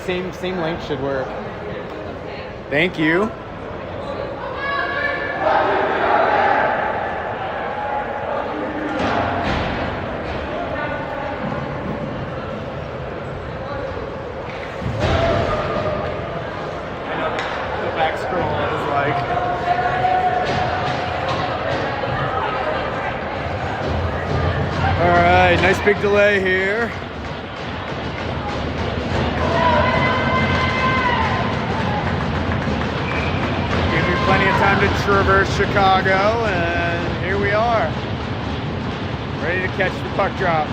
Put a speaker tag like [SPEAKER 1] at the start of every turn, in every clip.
[SPEAKER 1] Same length should work. Thank you. Nice big delay here. Give me plenty of time to traverse Chicago, and here we are. Ready to catch the puck drop.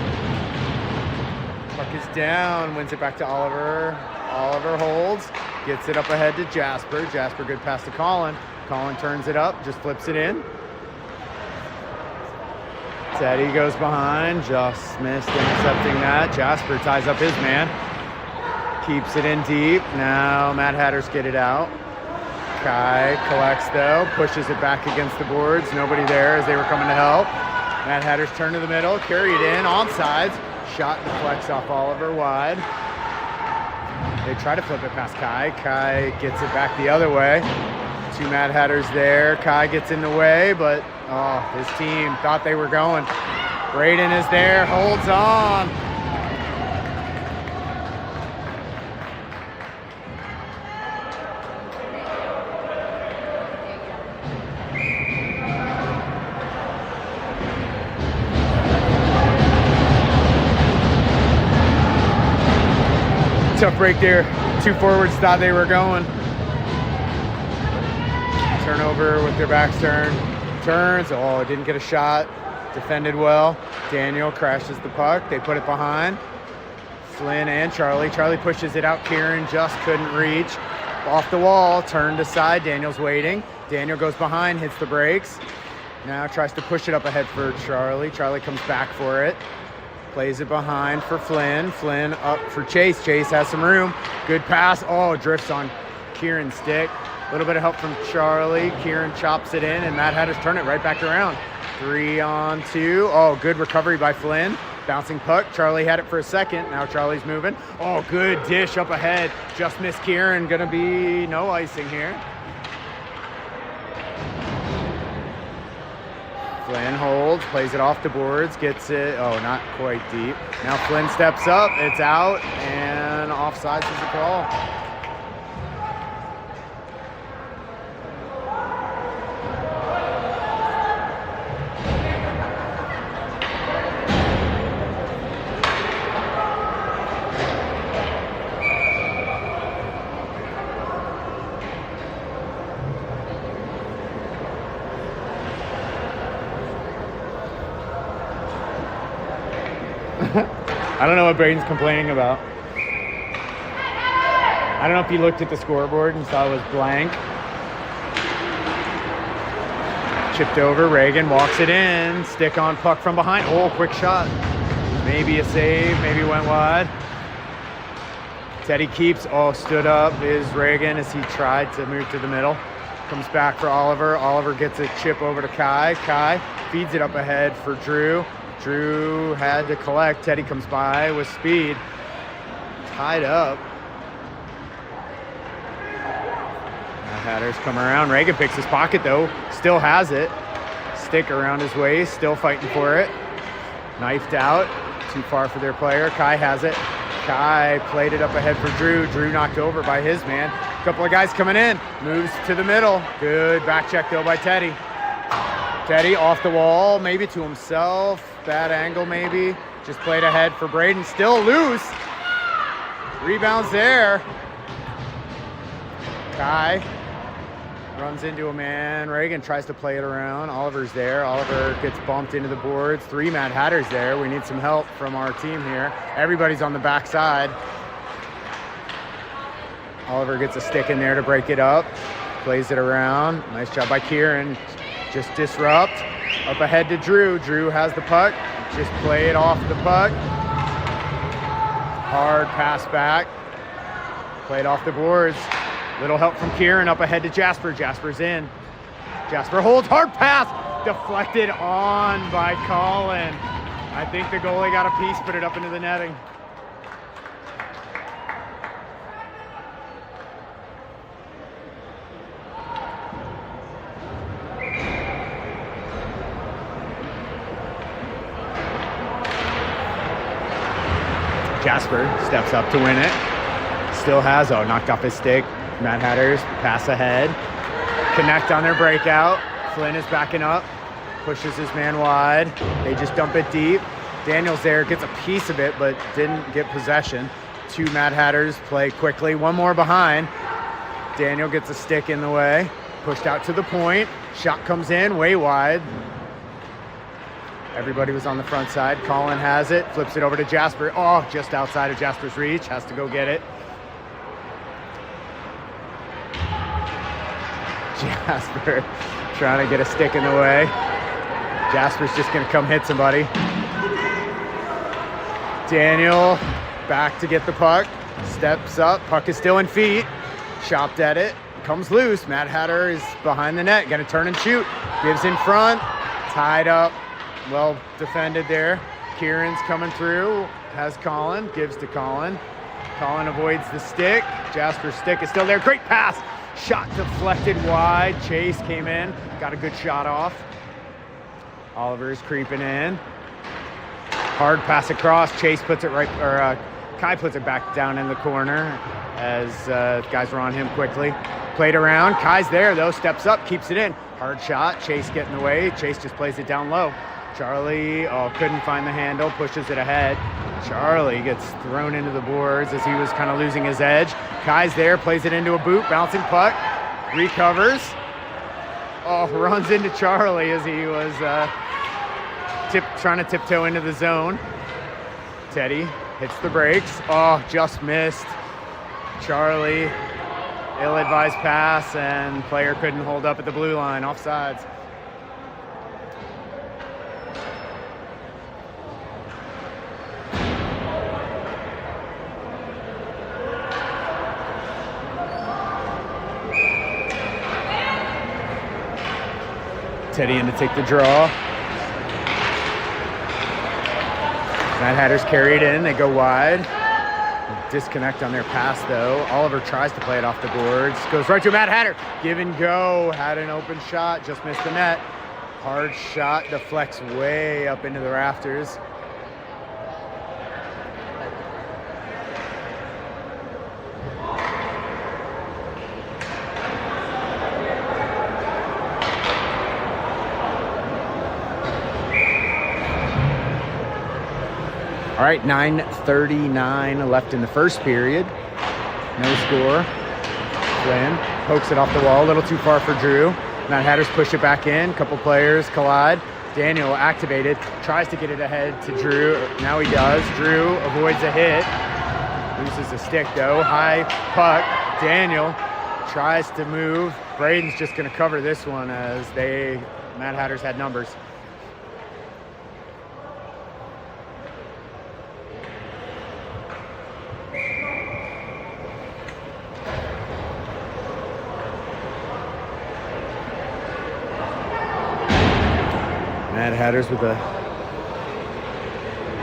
[SPEAKER 1] Puck is down, wins it back to Oliver. Oliver holds, gets it up ahead to Jasper. Jasper, good pass to Colin. Colin turns it up, just flips it in. Teddy goes behind, just missed intercepting that. Jasper ties up his man. Keeps it in deep. Now Madhatters get it out. Kai collects though, pushes it back against the boards. Nobody there as they were coming to help. Madhatters turn to the middle, carry it in, onside. Shot deflects off Oliver wide. They try to flip it past Kai. Kai gets it back the other way. Two Madhatters there. Kai gets in the way, but his team thought they were going. Braden is there, holds on. Tough break there. Two forwards thought they were going. Turnover with their backs turned. Turns, didn't get a shot. Defended well. Daniel crashes the puck. They put it behind. Flynn and Charlie. Charlie pushes it out. Kieran just couldn't reach. Off the wall, turned aside. Daniel's waiting. Daniel goes behind, hits the brakes. Now tries to push it up ahead for Charlie. Charlie comes back for it. Plays it behind for Flynn. Flynn up for Chase. Chase has some room. Good pass. Drifts on Kieran's stick. A little bit of help from Charlie. Kieran chops it in, and Madhatters turn it right back around. 3-on-2. Good recovery by Flynn. Bouncing puck. Charlie had it for a second. Now Charlie's moving. Good dish up ahead. Just missed Kieran. Gonna be no icing here. Flynn holds, plays it off the boards, gets it, not quite deep. Now Flynn steps up, it's out, and offsides is the call. I don't know what Braden's complaining about. I don't know if he looked at the scoreboard and saw it was blank. Chipped over, Reagan walks it in, stick on puck from behind. Quick shot. Maybe a save, maybe went wide. Teddy keeps, stood up is Reagan as he tried to move to the middle. Comes back for Oliver. Oliver gets a chip over to Kai. Kai feeds it up ahead for Drew. Drew had to collect. Teddy comes by with speed. Tied up. Hatters come around. Reagan picks his pocket though. Still has it. Stick around his waist. Still fighting for it. Knifed out. Too far for their player. Kai has it. Kai played it up ahead for Drew. Drew knocked over by his man. A couple of guys coming in. Moves to the middle. Good back check though by Teddy. Teddy off the wall. Maybe to himself. Bad angle maybe. Just played ahead for Braden. Still loose. Rebounds there. Kai runs into a man. Reagan tries to play it around. Oliver's there. Oliver gets bumped into the boards. 3 Madhatters there. We need some help from our team here. Everybody's on the backside. Oliver gets a stick in there to break it up. Plays it around. Nice job by Kieran. Just disrupt. Up ahead to Drew. Drew has the puck. Just play it off the puck. Hard pass back. Played off the boards. Little help from Kieran up ahead to Jasper. Jasper's in. Jasper holds. Hard pass. Deflected on by Colin. I think the goalie got a piece, put it up into the netting. Jasper steps up to win it. Still has, knocked off his stick. Mad Hatters pass ahead. Connect on their breakout. Flynn is backing up. Pushes his man wide. They just dump it deep. Daniel's there, gets a piece of it, but didn't get possession. 2 Mad Hatters play quickly. 1 more behind. Daniel gets a stick in the way. Pushed out to the point. Shot comes in, way wide. Everybody was on the front side. Colin has it, flips it over to Jasper. Oh, just outside of Jasper's reach. Has to go get it. Jasper trying to get a stick in the way. Jasper's just going to come hit somebody. Daniel back to get the puck. Steps up. Puck is still in feet. Chopped at it. Comes loose. Mad Hatter is behind the net. Going to turn and shoot. Gives in front. Tied up. Well defended there. Kieran's coming through. Has Colin. Gives to Colin. Colin avoids the stick. Jasper's stick is still there. Great pass. Shot deflected wide. Chase came in. Got a good shot off. Oliver's creeping in. Hard pass across. Chase puts it right, or Kai puts it back down in the corner as guys were on him quickly. Played around. Kai's there though. Steps up. Keeps it in. Hard shot. Chase getting away. Chase just plays it down low. Charlie, couldn't find the handle. Pushes it ahead. Charlie gets thrown into the boards as he was kind of losing his edge. Kai's there. Plays it into a boot. Bouncing puck. Recovers. Runs into Charlie as he was trying to tiptoe into the zone. Teddy hits the brakes. Just missed. Charlie, ill-advised pass, and player couldn't hold up at the blue line. Offsides. Teddy in to take the draw. Mad Hatters carry it in. They go wide. Disconnect on their pass, though. Oliver tries to play it off the boards. Goes right to Mad Hatter. Give and go. Had an open shot. Just missed the net. Hard shot. Deflects way up into the rafters. All right, 9:39 left in the first period. No score. Flynn pokes it off the wall, a little too far for Drew. Mad Hatters push it back in. Couple players collide. Daniel activated, tries to get it ahead to Drew. Now he does. Drew avoids a hit. Loses the stick though. High puck. Daniel tries to move. Braden's just going to cover this one as Mad Hatters had numbers. Mad Hatters with a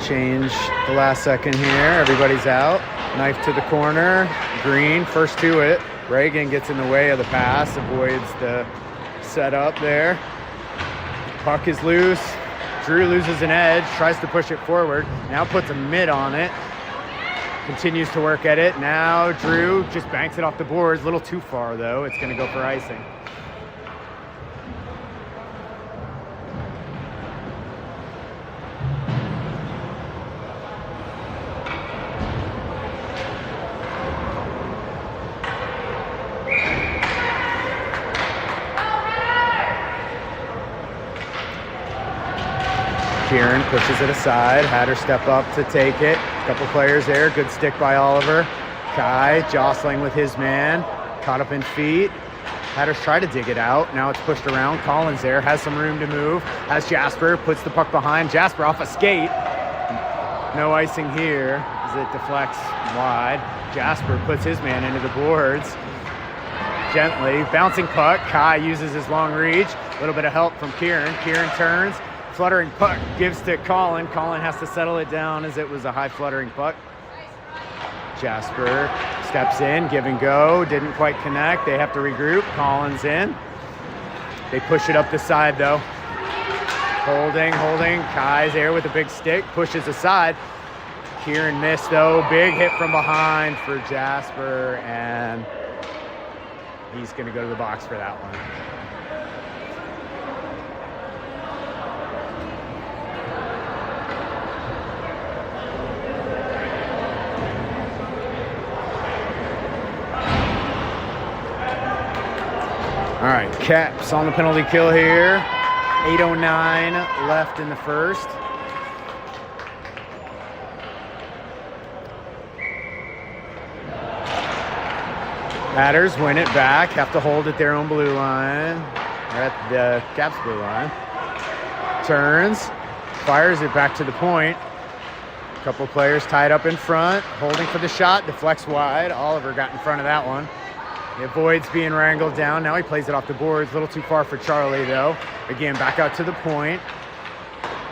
[SPEAKER 1] change the last second here. Everybody's out. Knife to the corner. Green first to it. Reagan gets in the way of the pass. Avoids the setup there. Puck is loose. Drew loses an edge. Tries to push it forward. Now puts a mid on it. Continues to work at it. Now Drew just banks it off the boards. A little too far though. It's going to go for icing. Kieran pushes it aside. Hatters step up to take it. Couple players there. Good stick by Oliver. Kai jostling with his man. Caught up in feet. Hatters try to dig it out. Now it's pushed around. Collins there. Has some room to move. Has Jasper. Puts the puck behind. Jasper off a skate. No icing here as it deflects wide. Jasper puts his man into the boards. Gently. Bouncing puck. Kai uses his long reach. A little bit of help from Kieran. Kieran turns. Fluttering puck gives to Colin. Colin has to settle it down as it was a high fluttering puck. Jasper steps in, give and go. Didn't quite connect. They have to regroup. Colin's in. They push it up the side though. Holding. Kai's there with a big stick. Pushes aside. Kieran missed though. Big hit from behind for Jasper, and he's going to go to the box for that one. All right, Caps on the penalty kill here. 8:09 left in the first. Madhatters win it back, have to hold at their own blue line, or at the Caps blue line. Turns, fires it back to the point. A couple players tied up in front, holding for the shot, deflects wide. Oliver got in front of that one. He avoids being wrangled down. Now he plays it off the boards. A little too far for Charlie, though. Again, back out to the point.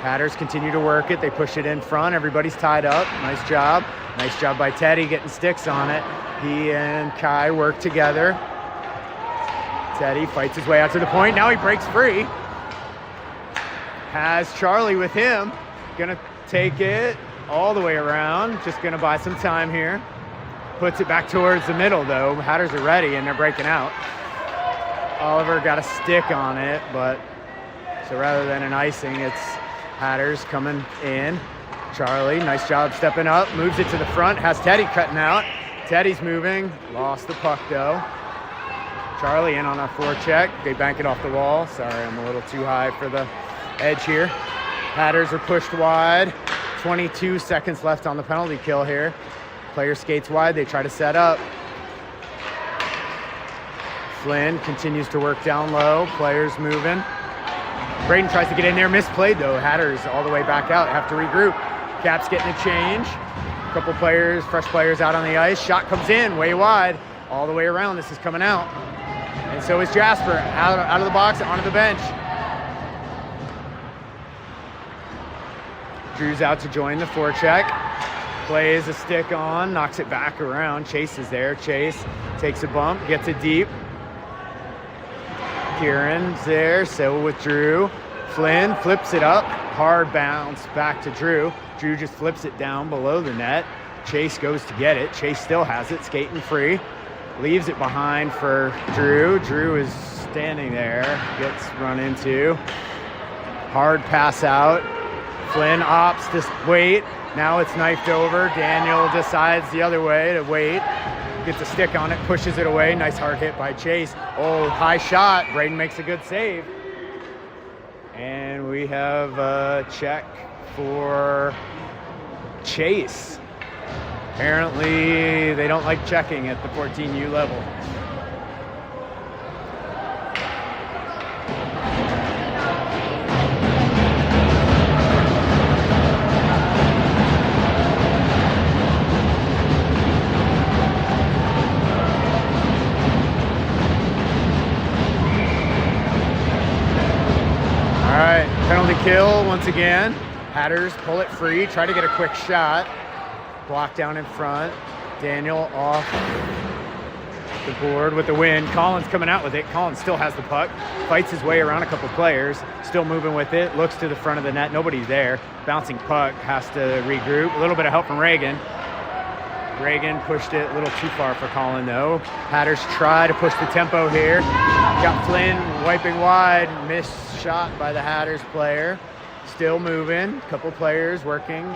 [SPEAKER 1] Madhatters continue to work it. They push it in front. Everybody's tied up. Nice job. Nice job by Teddy getting sticks on it. He and Kai work together. Teddy fights his way out to the point. Now he breaks free. Has Charlie with him. Gonna take it all the way around. Just gonna buy some time here. Puts it back towards the middle, though. Hatters are ready, and they're breaking out. Oliver got a stick on it, but so rather than an icing, it's Hatters coming in. Charlie, nice job stepping up. Moves it to the front. Has Teddy cutting out. Teddy's moving. Lost the puck, though. Charlie in on a forecheck. They bank it off the wall. Sorry, I'm a little too high for the edge here. Hatters are pushed wide. 22 seconds left on the penalty kill here. Player skates wide, they try to set up. Flynn continues to work down low, players moving. Braden tries to get in there, misplayed though. Hatters all the way back out, have to regroup. Caps getting a change. A couple players, fresh players out on the ice. Shot comes in, way wide, all the way around. This is coming out. And so is Jasper, out of the box, onto the bench. Drew's out to join the forecheck. Plays a stick on, knocks it back around. Chase is there. Chase takes a bump, gets it deep. Kieran's there, so with Drew. Flynn flips it up, hard bounce back to Drew. Drew just flips it down below the net. Chase goes to get it. Chase still has it, skating free. Leaves it behind for Drew. Drew is standing there, gets run into. Hard pass out. Flynn opts to wait. Now it's knifed over. Daniel decides the other way to wait. Gets a stick on it, pushes it away. Nice hard hit by Chase. Oh, high shot. Braden makes a good save. And we have a check for Chase. Apparently, they don't like checking at the 14U level. All right, penalty kill once again. Hatters pull it free, try to get a quick shot. Block down in front. Daniel off the board with the win. Collins coming out with it. Collins still has the puck. Fights his way around a couple players. Still moving with it. Looks to the front of the net. Nobody's there. Bouncing puck. Has to regroup. A little bit of help from Reagan. Reagan pushed it a little too far for Colin, though. Hatters try to push the tempo here. Got Flynn wiping wide. Missed shot by the Hatters player. Still moving. Couple players working.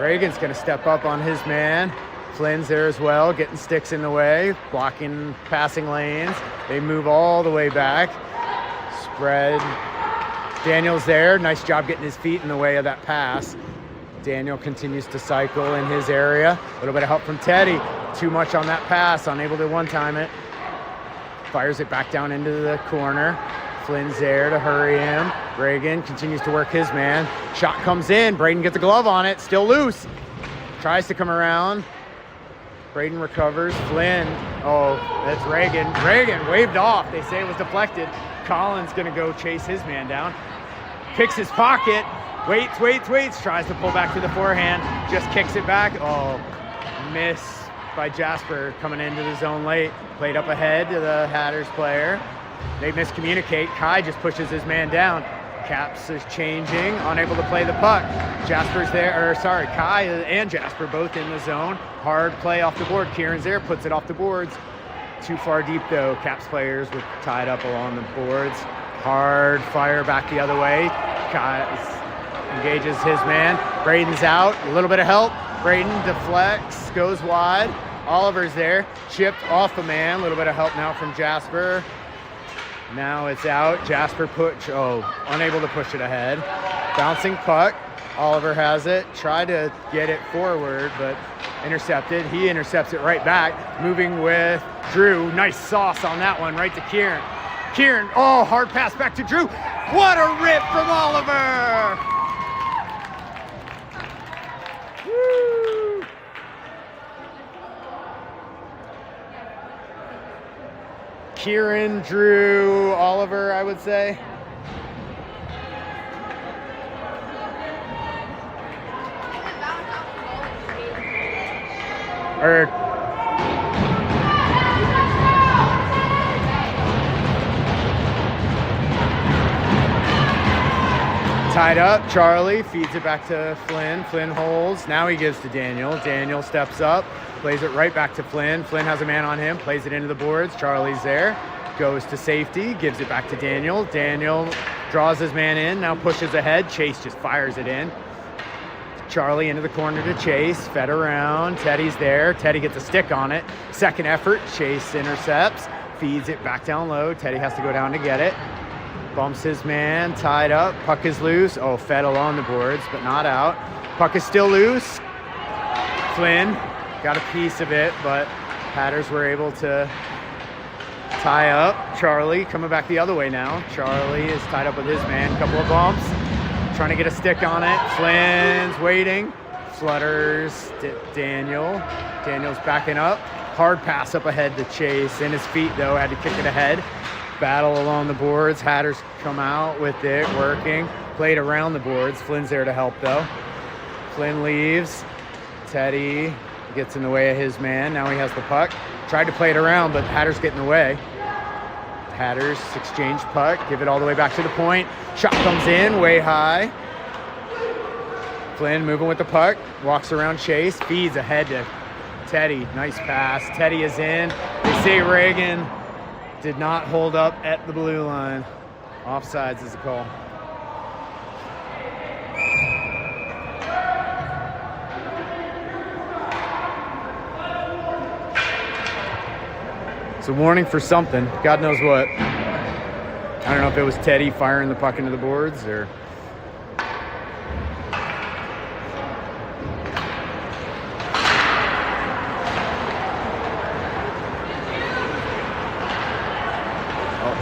[SPEAKER 1] Reagan's going to step up on his man. Flynn's there as well, getting sticks in the way, blocking passing lanes. They move all the way back. Spread. Daniel's there. Nice job getting his feet in the way of that pass. Daniel continues to cycle in his area. A little bit of help from Teddy. Too much on that pass, unable to one-time it. Fires it back down into the corner. Flynn's there to hurry him. Reagan continues to work his man. Shot comes in. Braden gets a glove on it. Still loose. Tries to come around. Braden recovers. Flynn. Oh, that's Reagan. Reagan waved off. They say it was deflected. Colin's going to go chase his man down. Picks his pocket. Waits. Tries to pull back to the forehand. Just kicks it back. Oh, miss by Jasper coming into the zone late. Played up ahead to the Hatters player. They miscommunicate. Kai just pushes his man down. Caps is changing, unable to play the puck. Jasper's there, or sorry, Kai and Jasper both in the zone. Hard play off the board. Kieran's there, puts it off the boards. Too far deep though. Caps players were tied up along the boards. Hard fire back the other way. Kai engages his man. Braden's out, a little bit of help. Braden deflects, goes wide. Oliver's there, chipped off a man. A little bit of help now from Jasper. Now it's out. Jasper unable to push it ahead. Bouncing puck. Oliver has it. Tried to get it forward, but intercepted. He intercepts it right back. Moving with Drew. Nice sauce on that one, right to Kieran. Kieran, hard pass back to Drew. What a rip from Oliver! Woo! Kieran, Drew, Oliver, I would say. Tied up, Charlie feeds it back to Flynn. Flynn holds, now he gives to Daniel. Daniel steps up, plays it right back to Flynn. Flynn has a man on him, plays it into the boards. Charlie's there, goes to safety, gives it back to Daniel. Daniel draws his man in, now pushes ahead. Chase just fires it in. Charlie into the corner to Chase, fed around. Teddy's there, Teddy gets a stick on it. Second effort, Chase intercepts, feeds it back down low. Teddy has to go down to get it. Bumps his man, tied up, puck is loose. Fed along the boards, but not out. Puck is still loose. Flynn got a piece of it, but Hatters were able to tie up. Charlie coming back the other way now. Charlie is tied up with his man, couple of bumps. Trying to get a stick on it. Flynn's waiting. Flutters Daniel. Daniel's backing up. Hard pass up ahead to Chase. In his feet though, had to kick it ahead. Battle along the boards. Hatters come out with it, working. Played around the boards. Flynn's there to help though. Flynn leaves. Teddy gets in the way of his man. Now he has the puck. Tried to play it around, but Hatters get in the way. Hatters exchange puck, give it all the way back to the point. Shot comes in, way high. Flynn moving with the puck, walks around Chase, feeds ahead to Teddy. Nice pass. Teddy is in. They say Reagan did not hold up at the blue line. Offsides is the call. It's a warning for something. God knows what. I don't know if it was Teddy firing the puck into the boards or...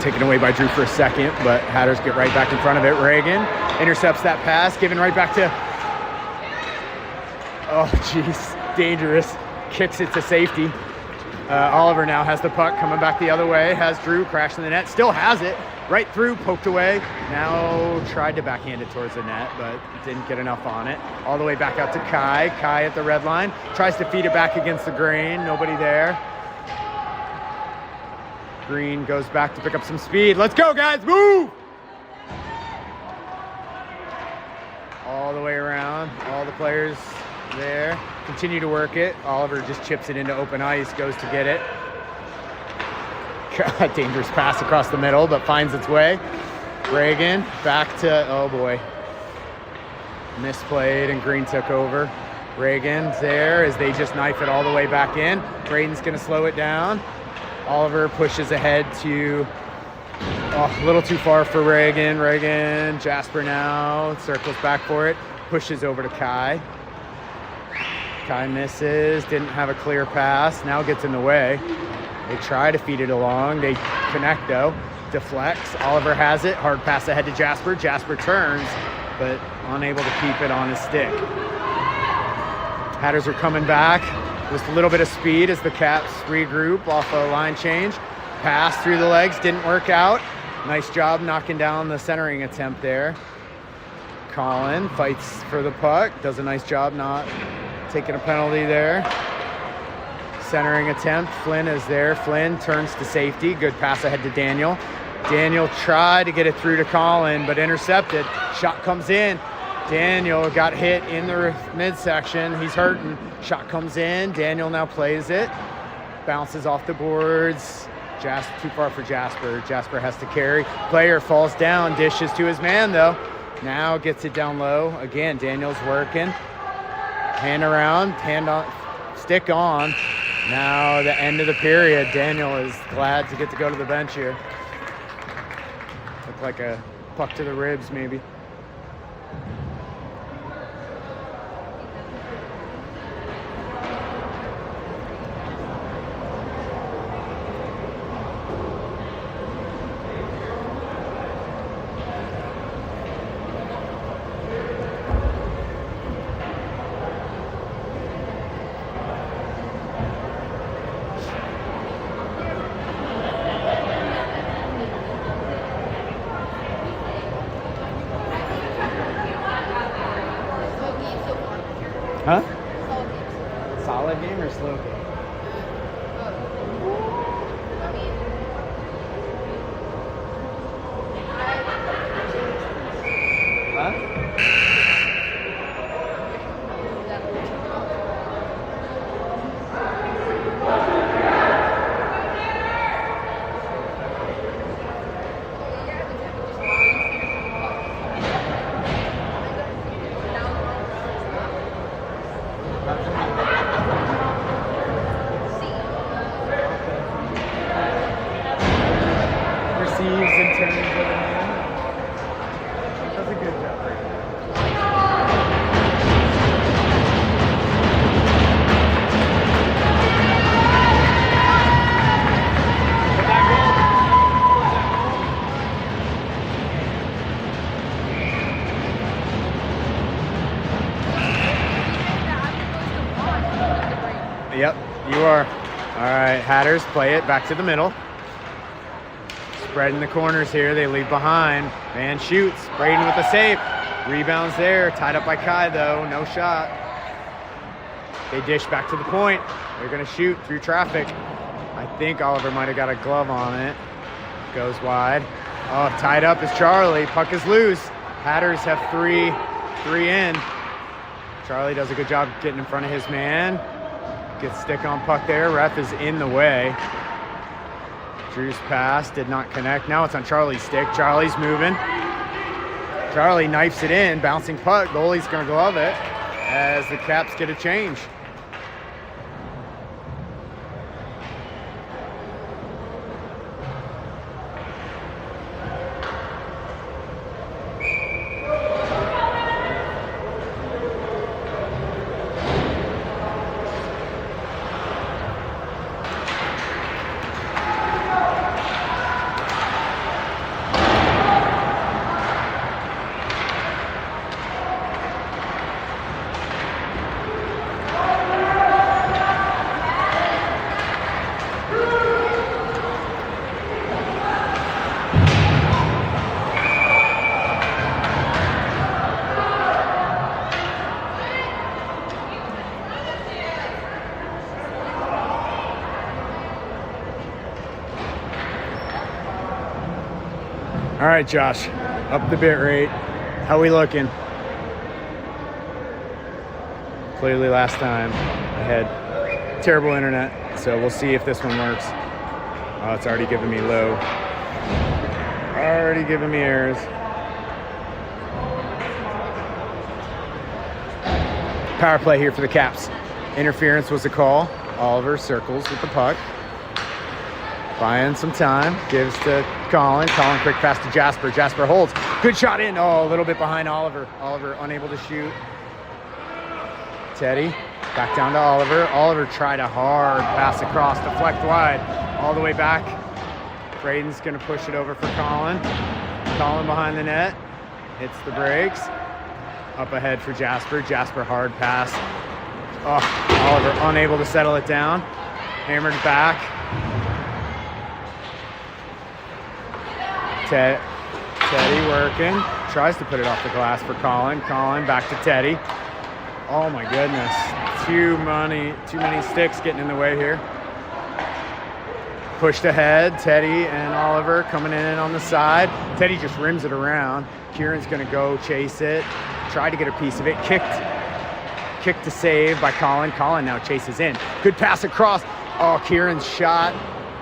[SPEAKER 1] Taken away by Drew for a second, but Hatters get right back in front of it. Reagan intercepts that pass, given right back to... dangerous. Kicks it to safety. Oliver now has the puck coming back the other way, has Drew crashing the net, still has it, right through, poked away. Now tried to backhand it towards the net, but didn't get enough on it. All the way back out to Kai. Kai at the red line, tries to feed it back against the grain, nobody there. Green goes back to pick up some speed. Let's go, guys, move! All the way around, all the players there. Continue to work it. Oliver just chips it into open ice, goes to get it. God, dangerous pass across the middle, but finds its way. Reagan back to, oh boy. Misplayed and Green took over. Reagan's there as they just knife it all the way back in. Braden's gonna slow it down. Oliver pushes ahead to, a little too far for Reagan. Reagan, Jasper now, circles back for it, pushes over to Kai. Kai misses, didn't have a clear pass, now gets in the way. They try to feed it along, they connect though, deflects, Oliver has it, hard pass ahead to Jasper. Jasper turns, but unable to keep it on his stick. Hatters are coming back. Just a little bit of speed as the Caps regroup off a line change. Pass through the legs, didn't work out. Nice job knocking down the centering attempt there. Colin fights for the puck, does a nice job not taking a penalty there. Centering attempt, Flynn is there. Flynn turns to safety, good pass ahead to Daniel. Daniel tried to get it through to Colin, but intercepted. Shot comes in. Daniel got hit in the midsection. He's hurting. Shot comes in. Daniel now plays it. Bounces off the boards. Too far for Jasper. Jasper has to carry. Player falls down. Dishes to his man, though. Now gets it down low. Again, Daniel's working. Hand around. Hand on. Stick on. Now the end of the period. Daniel is glad to get to go to the bench here. Looked like a puck to the ribs, maybe. Huh? Solid game or slow game? Yep, you are. All right, Hatters play it back to the middle. Spreading the corners here. They leave behind. Man shoots. Braden with the save. Rebounds there. Tied up by Kai, though. No shot. They dish back to the point. They're going to shoot through traffic. I think Oliver might have got a glove on it. Goes wide. Oh, tied up is Charlie. Puck is loose. Hatters have three in. Charlie does a good job getting in front of his man. Gets stick on puck there. Ref is in the way. Drew's pass did not connect. Now it's on Charlie's stick. Charlie's moving. Charlie knifes it in. Bouncing puck. Goalie's going to glove it as the Caps get a change. All right, Josh, up the bit rate. How we looking? Clearly last time I had terrible internet, so we'll see if this one works. Oh, it's already giving me low. Already giving me errors. Power play here for the Caps. Interference was a call. Oliver circles with the puck. Buying some time, gives to Colin. Colin quick pass to Jasper. Jasper holds. Good shot in. Oh, a little bit behind Oliver. Oliver unable to shoot. Teddy back down to Oliver. Oliver tried a hard pass across, deflect wide, all the way back. Braden's going to push it over for Colin. Colin behind the net. Hits the brakes. Up ahead for Jasper. Jasper hard pass. Oh, Oliver unable to settle it down. Hammered back. Teddy working. Tries to put it off the glass for Colin. Colin back to Teddy. Oh my goodness. Too many sticks getting in the way here. Pushed ahead, Teddy and Oliver coming in on the side. Teddy just rims it around. Kieran's gonna go chase it. Tried to get a piece of it. Kick to save by Colin. Colin now chases in. Good pass across. Oh, Kieran's shot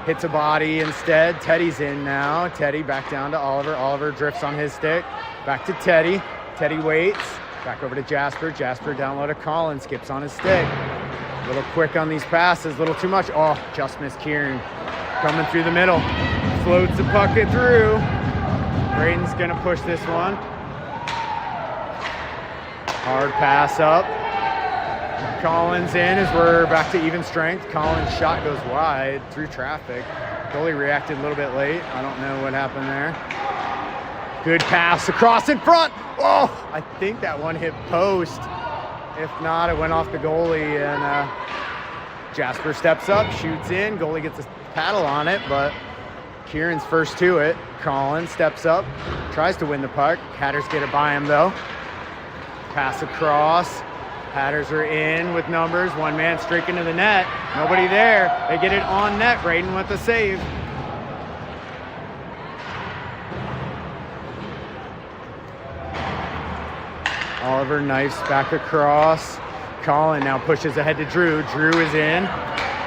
[SPEAKER 1] hits a body instead. Teddy's in now. Teddy back down to Oliver. Oliver drifts on his stick. Back to Teddy. Teddy waits. Back over to Jasper. Jasper down low to Colin. Skips on his stick. A little quick on these passes. A little too much. Oh, just missed Kieran. Coming through the middle. Floats the puck it through. Braden's going to push this one. Hard pass up. Colin's in as we're back to even strength. Colin's shot goes wide through traffic. Goalie reacted a little bit late. I don't know what happened there. Good pass across in front. Oh, I think that one hit post. If not, it went off the goalie, and Jasper steps up, shoots in. Goalie gets a paddle on it, but Kieran's first to it. Colin steps up, tries to win the puck. Hatters get it by him, though. Pass across. Hatters are in with numbers. One man streaking to the net. Nobody there. They get it on net. Braden with the save. Oliver knifes back across. Colin now pushes ahead to Drew. Drew is in.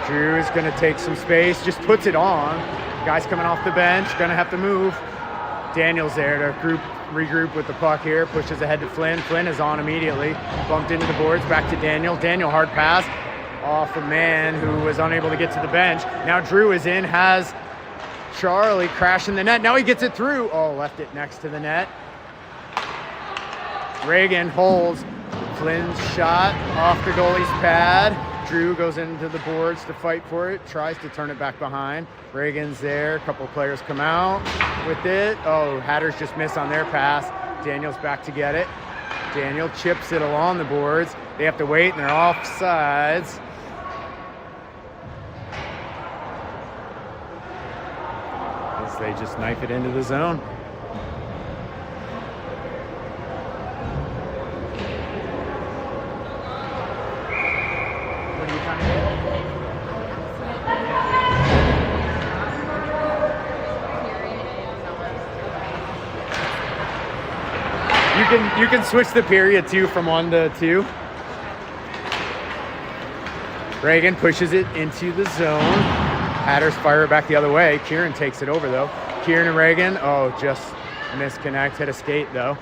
[SPEAKER 1] Drew is going to take some space. Just puts it on. Guy's coming off the bench. Going to have to move. Daniel's there to regroup with the puck here. Pushes ahead to Flynn. Flynn is on immediately. Bumped into the boards. Back to Daniel. Daniel, hard pass off a man who was unable to get to the bench. Now Drew is in. Has Charlie crashing the net. Now he gets it through. Oh, left it next to the net. Reagan holds. Flynn's shot off the goalie's pad. Drew goes into the boards to fight for it. Tries to turn it back behind. Reagan's there. A couple players come out with it. Oh, Hatters just miss on their pass. Daniel's back to get it. Daniel chips it along the boards. They have to wait, and they're off sides. As they just knife it into the zone. You can switch the period too from 1 to 2. Reagan pushes it into the zone. Hatters fire it back the other way. Kieran takes it over though. Kieran and Reagan, oh, just misconnect, hit a skate though.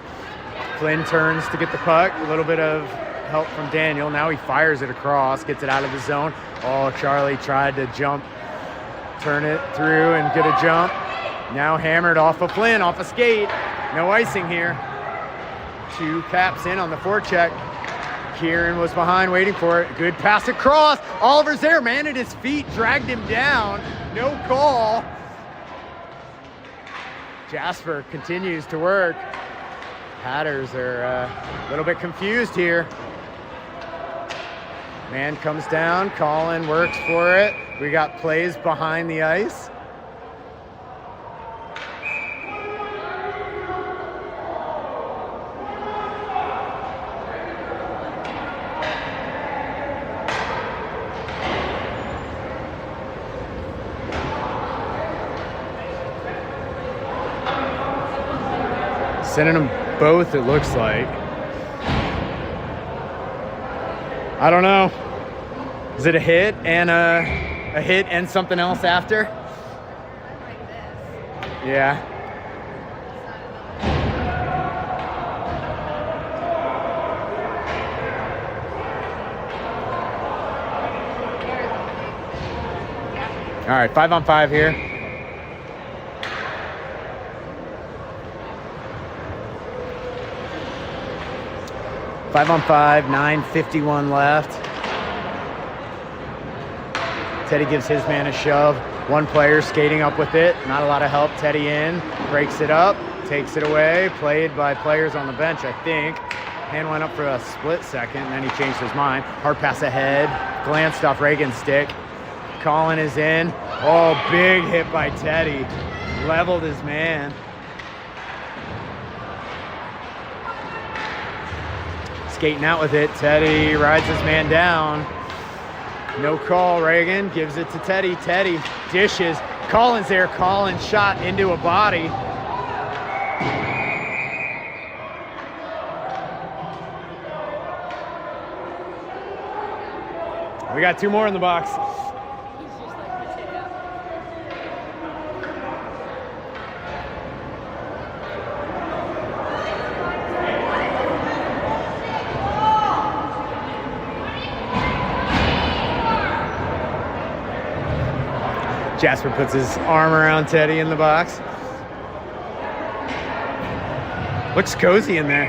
[SPEAKER 1] Flynn turns to get the puck. A little bit of help from Daniel. Now he fires it across, gets it out of the zone. Oh, Charlie tried to jump, turn it through and get a jump. Now hammered off of Flynn, off a skate. No icing here. 2 caps in on the forecheck. Kieran was behind waiting for it. Good pass across. Oliver's there, man at his feet, dragged him down. No call. Jasper continues to work. Hatters are a little bit confused here. Man comes down. Colin works for it. We got plays behind the ice. Sending them both, it looks like. I don't know. Is it a hit and a hit and something else after? Yeah. All right, 5-on-5 here. Five on 5, 9:51 left. Teddy gives his man a shove. One player skating up with it. Not a lot of help. Teddy in, breaks it up, takes it away. Played by players on the bench, I think. Hand went up for a split second, and then he changed his mind. Hard pass ahead. Glanced off Reagan's stick. Colin is in. Oh, big hit by Teddy. Leveled his man. Skating out with it. Teddy rides his man down. No call. Reagan gives it to Teddy. Teddy dishes. Collins there. Collins shot into a body. We got 2 more in the box. Jasper puts his arm around Teddy in the box. Looks cozy in there.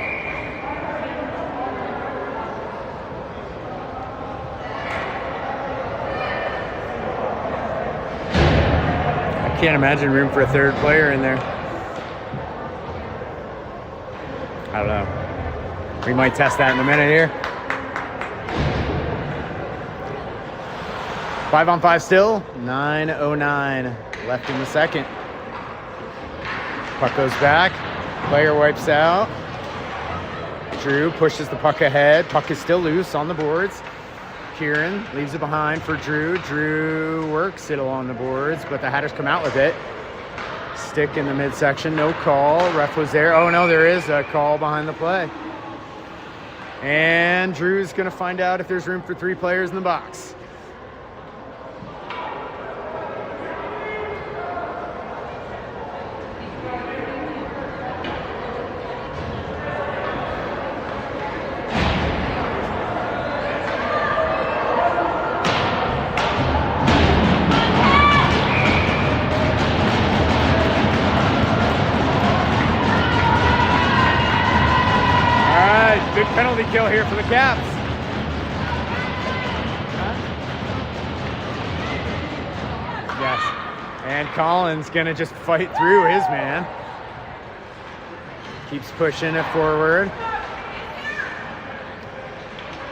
[SPEAKER 1] I can't imagine room for a 3rd player in there. I don't know. We might test that in a minute here. 5-on-5 still, 9:09 left in the second. Puck goes back, player wipes out. Drew pushes the puck ahead. Puck is still loose on the boards. Kieran leaves it behind for Drew. Drew works it along the boards, but the Hatters come out with it. Stick in the midsection, no call. Ref was there. Oh no, there is a call behind the play. And Drew's gonna find out if there's room for 3 players in the box. Big penalty kill here for the Caps. Yes. And Collins gonna just fight through his man. Keeps pushing it forward.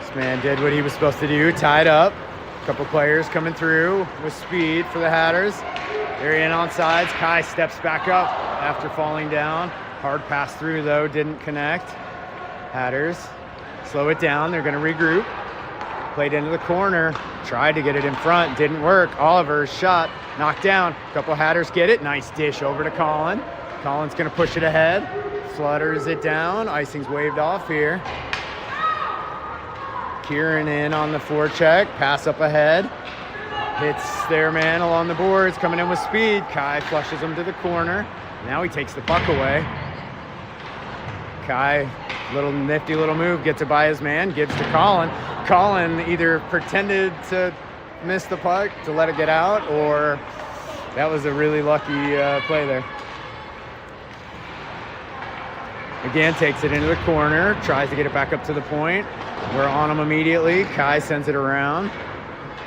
[SPEAKER 1] This man did what he was supposed to do, tied up. A couple players coming through with speed for the Hatters. They're in on sides. Kai steps back up after falling down. Hard pass through though, didn't connect. Hatters slow it down. They're going to regroup. Played into the corner. Tried to get it in front. Didn't work. Oliver's shot knocked down. A couple Hatters get it. Nice dish over to Colin. Colin's going to push it ahead. Flutters it down. Icing's waved off here. Kieran in on the forecheck. Pass up ahead. Hits their man along the boards. Coming in with speed. Kai flushes him to the corner. Now he takes the puck away. Kai, little nifty little move, gets it by his man, gives to Colin. Colin either pretended to miss the puck to let it get out, or that was a really lucky play there. Again, takes it into the corner, tries to get it back up to the point. We're on him immediately. Kai sends it around.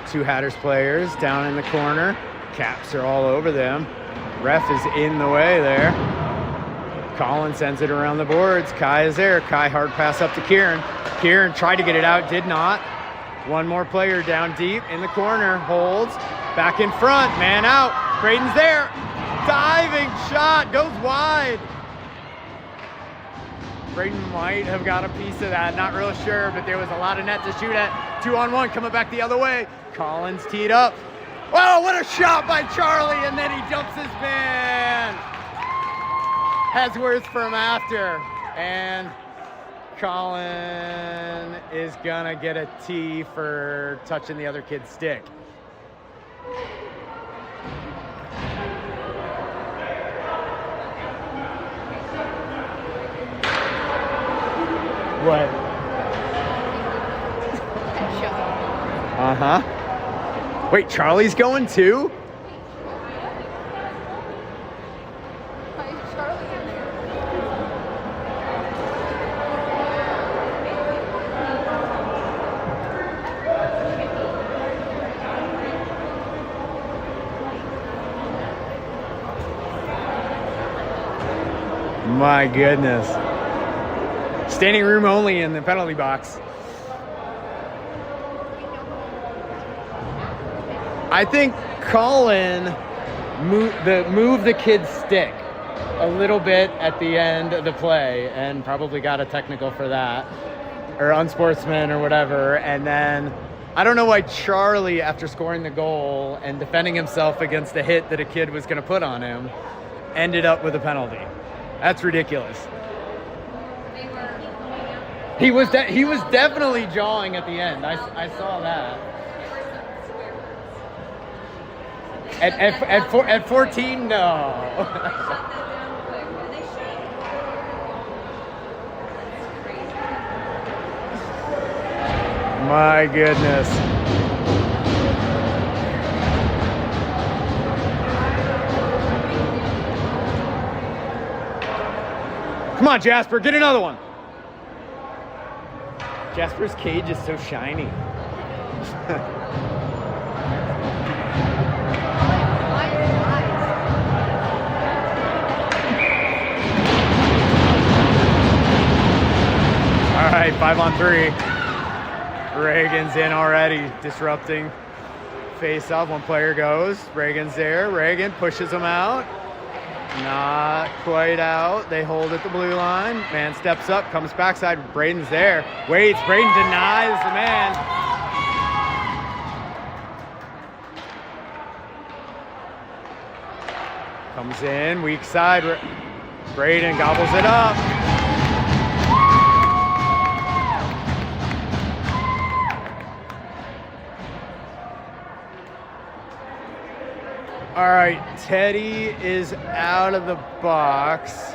[SPEAKER 1] 2 Hatters players down in the corner. Caps are all over them. Ref is in the way there. Colin sends it around the boards. Kai is there. Kai hard pass up to Kieran. Kieran tried to get it out, did not. 1 more player down deep in the corner. Holds. Back in front. Man out. Braden's there. Diving shot. Goes wide. Braden might have got a piece of that. Not real sure, but there was a lot of net to shoot at. 2-on-1 coming back the other way. Collins teed up. Oh, what a shot by Charlie, and then he jumps his man. Hesworth from after, and Colin is gonna get a T for touching the other kid's stick. What? Uh-huh. Wait, Charlie's going too? My goodness. Standing room only in the penalty box. I think Colin moved the kid's stick a little bit at the end of the play and probably got a technical for that, or unsportsman or whatever. And then I don't know why Charlie, after scoring the goal and defending himself against a hit that a kid was going to put on him, ended up with a penalty. That's ridiculous. He was definitely jawing at the end. I saw that. At 14, no. My goodness. Come on, Jasper, get another one. Jasper's cage is so shiny. All right, 5-on-3. Reagan's in already, disrupting face-off. One player goes. Reagan's there. Reagan pushes him out. Not quite out. They hold at the blue line. Man steps up, comes backside. Braden's there. Waits. Braden denies the man. Comes in, weak side. Braden gobbles it up. All right, Teddy is out of the box.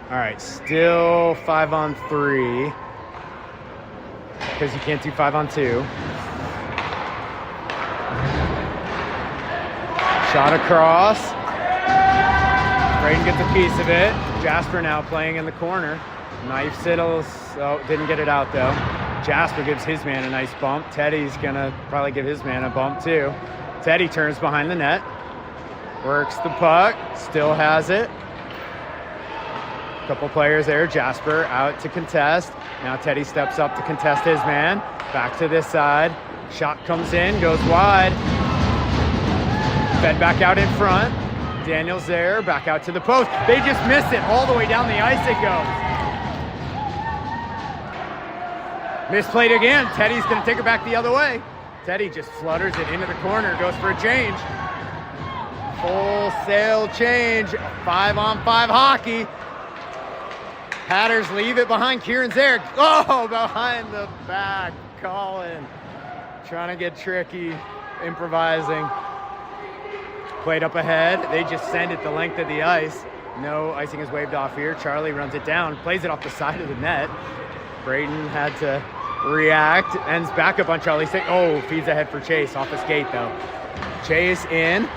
[SPEAKER 1] All right, still 5-on-3 because you can't do 5-on-2. Shot across. Braden gets a piece of it. Jasper now playing in the corner. Knife settles. Oh, didn't get it out though. Jasper gives his man a nice bump. Teddy's gonna probably give his man a bump too. Teddy turns behind the net. Works the puck. Still has it. Couple players there. Jasper out to contest. Now Teddy steps up to contest his man. Back to this side. Shot comes in, goes wide. Fed back out in front. Daniel's there, back out to the post. They just miss it. All the way down the ice it goes. Misplayed again. Teddy's gonna take it back the other way. Teddy just flutters it into the corner, goes for a change. Full sail change. 5-on-5 hockey. Hatters leave it behind. Kieran's there. Oh, behind the back. Colin trying to get tricky, improvising. Played up ahead. They just send it the length of the ice. No icing is waved off here. Charlie runs it down, plays it off the side of the net. Braden had to react, ends back up on Charlie. Oh, feeds ahead for Chase off the skate though. Chase in,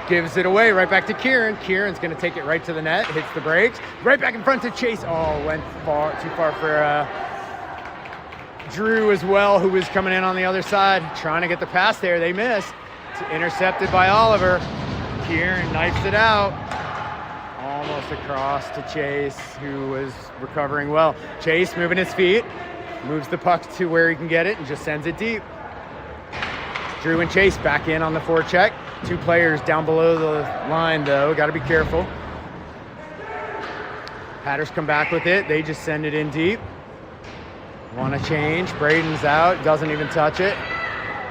[SPEAKER 1] gives it away right back to Kieran. Kieran's gonna take it right to the net, hits the brakes, right back in front to Chase. Oh, went too far for Drew as well, who was coming in on the other side, trying to get the pass there. They miss. It's intercepted by Oliver. Kieran knifes it out. Almost across to Chase, who was recovering well. Chase moving his feet, moves the puck to where he can get it and just sends it deep. Drew and Chase back in on the forecheck. Two players down below the line though, gotta be careful. Hatters come back with it, they just send it in deep. Want to change, Braden's out, doesn't even touch it.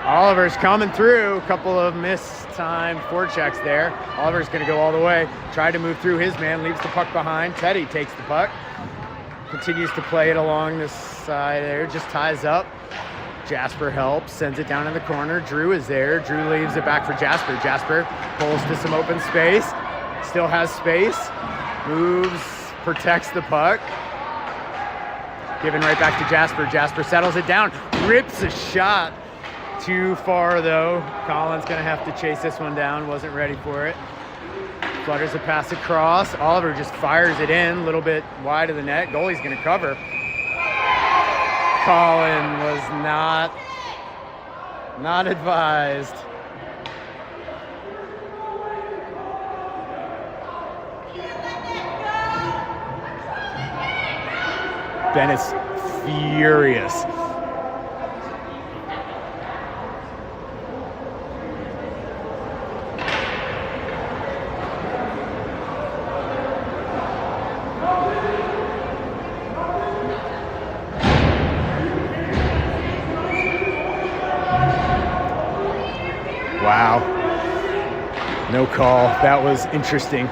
[SPEAKER 1] Oliver's coming through, a couple of mistimed forechecks there. Oliver's gonna go all the way, try to move through his man, leaves the puck behind. Teddy takes the puck, continues to play it along this side there, just ties up. Jasper helps, sends it down in the corner. Drew is there, Drew leaves it back for Jasper. Jasper pulls to some open space, still has space, moves, protects the puck. Given right back to Jasper. Jasper settles it down, rips a shot. Too far though. Colin's gonna have to chase this one down, wasn't ready for it. Flutters a pass across. Oliver just fires it in, a little bit wide of the net. Goalie's gonna cover. Colin was not advised. Ben is furious. Wow. No call. That was interesting.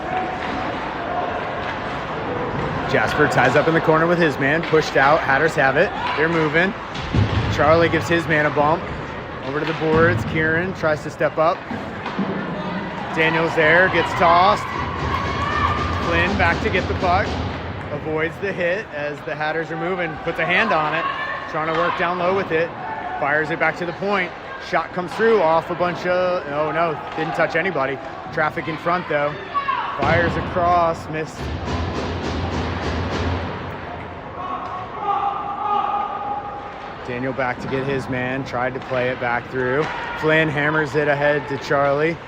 [SPEAKER 1] Jasper ties up in the corner with his man. Pushed out. Hatters have it. They're moving. Charlie gives his man a bump. Over to the boards. Kieran tries to step up. Daniel's there. Gets tossed. Flynn back to get the puck. Avoids the hit as the Hatters are moving. Puts a hand on it. Trying to work down low with it. Fires it back to the point. Shot comes through off a bunch of... Oh, no. Didn't touch anybody. Traffic in front, though. Fires across. Missed. Daniel back to get his man. Tried to play it back through. Flynn hammers it ahead to Charlie.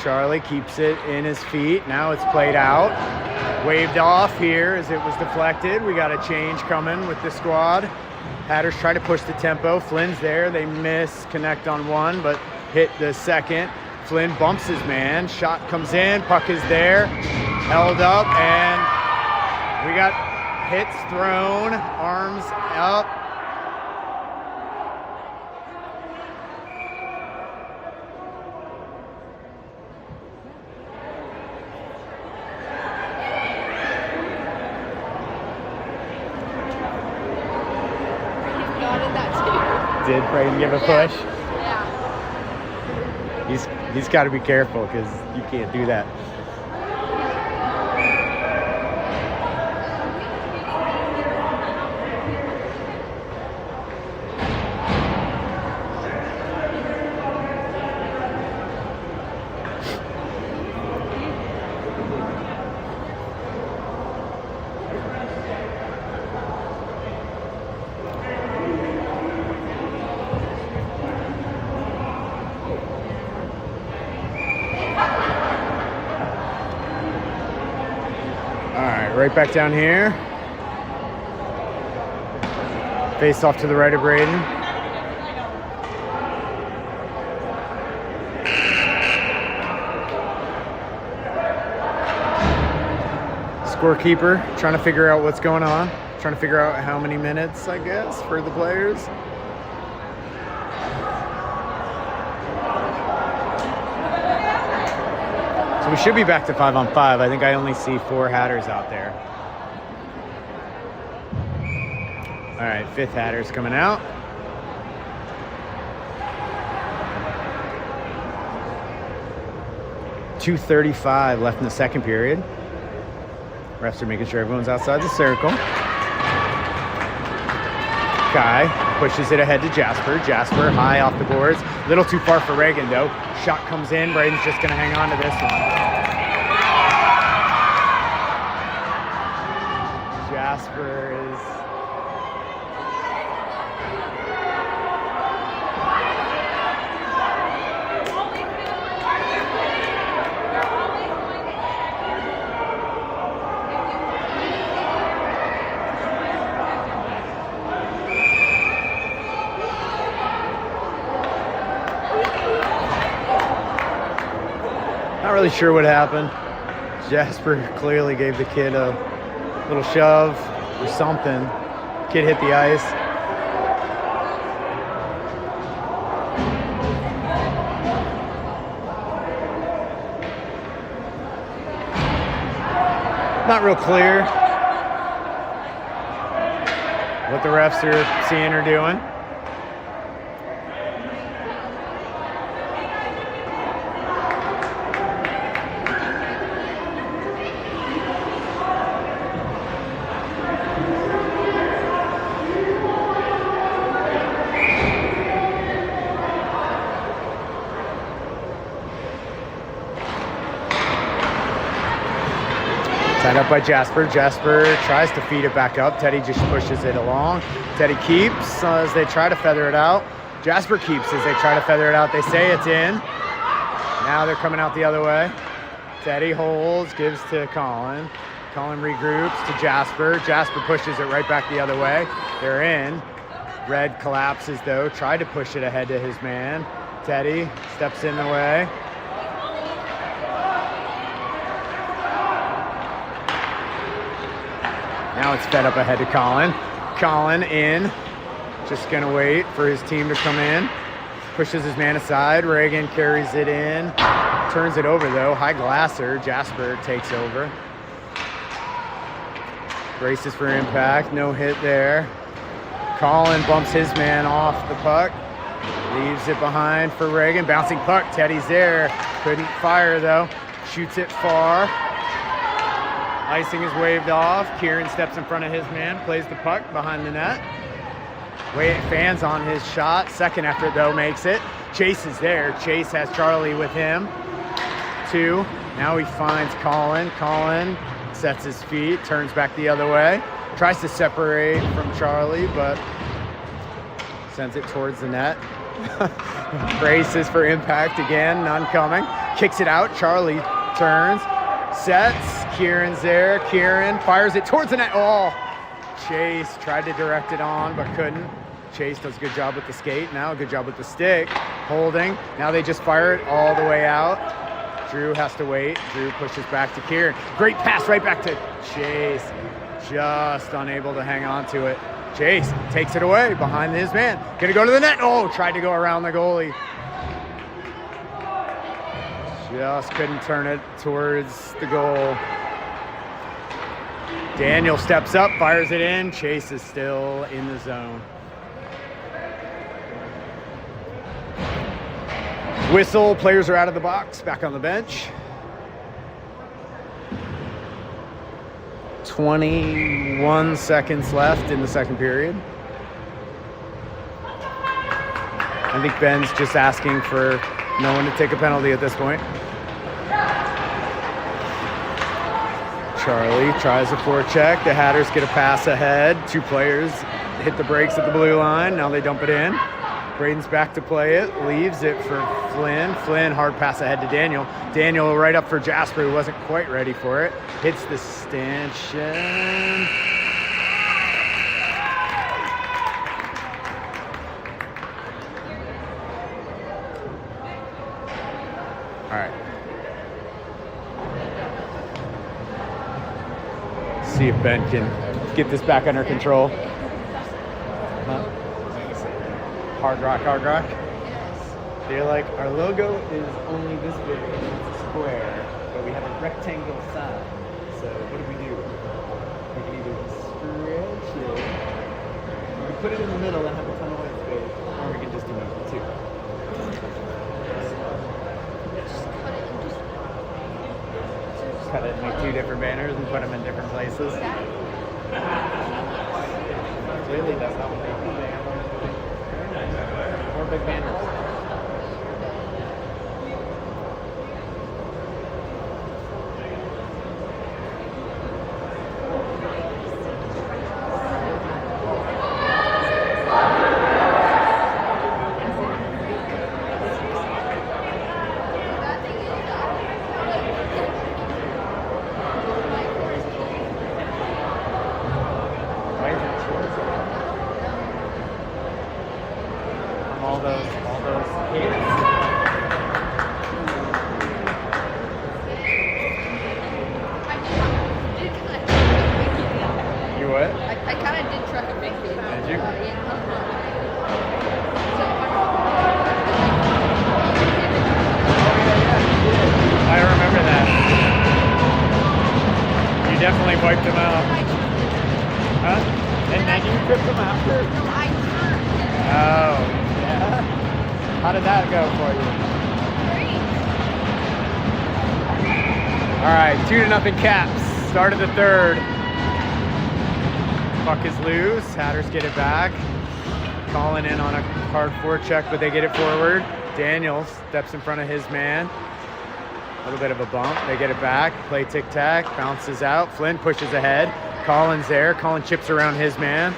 [SPEAKER 1] Charlie keeps it in his feet. Now it's played out. Waved off here as it was deflected. We got a change coming with the squad. Hatters try to push the tempo. Flynn's there. They miss connect on one, but hit the second. Flynn bumps his man. Shot comes in. Puck is there. Held up, and we got hits thrown. Arms up. Did Braden give a push?
[SPEAKER 2] Yeah.
[SPEAKER 1] He's got to be careful because you can't do that. Right back down here. Face off to the right of Braden. Scorekeeper trying to figure out what's going on. Trying to figure out how many minutes, I guess, for the players. We should be back to 5-on-5. I think I only see 4 Hatters out there. All right, 5th Hatters coming out. .235 left in the second period. Refs are making sure everyone's outside the circle. Kai pushes it ahead to Jasper. Jasper high off the boards. Little too far for Reagan, though. Shot comes in. Braden's just going to hang on to this one. Jasper is... Not really sure what happened. Jasper clearly gave the kid a little shove or something. Kid hit the ice. Not real clear what the refs are seeing or doing. Tied up by Jasper. Jasper tries to feed it back up. Teddy just pushes it along. Teddy keeps as they try to feather it out. Jasper keeps as they try to feather it out. They say it's in. Now they're coming out the other way. Teddy holds, gives to Colin. Colin regroups to Jasper. Jasper pushes it right back the other way. They're in. Red collapses though. Tried to push it ahead to his man. Teddy steps in the way. Now it's fed up ahead to Colin. Colin in. Just going to wait for his team to come in. pushes his man aside. Reagan carries it in. Turns it over, though. High Glasser. Jasper takes over. Braces for impact. No hit there. Colin bumps his man off the puck. Leaves it behind for Reagan. Bouncing puck. Teddy's there. Couldn't fire, though. Shoots it far. Icing is waved off. Kieran steps in front of his man. Plays the puck behind the net. Fans on his shot. Second effort, though, makes it. Chase is there. Chase has Charlie with him. 2. Now he finds Colin. Colin sets his feet. Turns back the other way. Tries to separate from Charlie, but sends it towards the net. Braces for impact again. None coming. Kicks it out. Charlie turns. Sets. Kieran's there. Kieran fires it towards the net. Oh! Chase tried to direct it on, but couldn't. Chase does a good job with the skate. Now a good job with the stick. Holding. Now they just fire it all the way out. Drew has to wait. Drew pushes back to Kieran. Great pass right back to Chase. Just unable to hang on to it. Chase takes it away behind his man. Gonna go to the net. Oh, tried to go around the goalie. Just couldn't turn it towards the goal. Daniel steps up, fires it in. Chase is still in the zone. Whistle, players are out of the box, back on the bench. 21 seconds left in the second period. I think Ben's just asking for no one to take a penalty at this point. Charlie tries a forecheck. The Hatters get a pass ahead. 2 players hit the brakes at the blue line. Now they dump it in. Braden's back to play it. Leaves it for Flynn. Flynn, hard pass ahead to Daniel. Daniel right up for Jasper, who wasn't quite ready for it. Hits the stanchion. All right. See if Ben can get this back under control. Huh? Hard rock, hard rock. They're like, our logo is only this big, it's a square, but we have a rectangle side. So what do? We can either stretch it, we can put it in the middle and have a ton of white space, or we can just do number 2. Cut it and make 2 different banners and put them in different places. Clearly that's not what they do. They have 4 big banners. All those kids. You what?
[SPEAKER 2] I kind of did truck a big thing.
[SPEAKER 1] Did you? I remember that. You definitely wiped them out. Huh? And then you tripped them after?
[SPEAKER 2] No, I turned.
[SPEAKER 1] Oh, yeah. How did that go for you?
[SPEAKER 2] Great.
[SPEAKER 1] All right, 2-0 Caps. Start of the third. Puck is loose. Hatters get it back. Calling in on a hard forecheck, but they get it forward. Daniel steps in front of his man. A little bit of a bump. They get it back. Play tic-tac. Bounces out. Flynn pushes ahead. Colin's there. Colin chips around his man.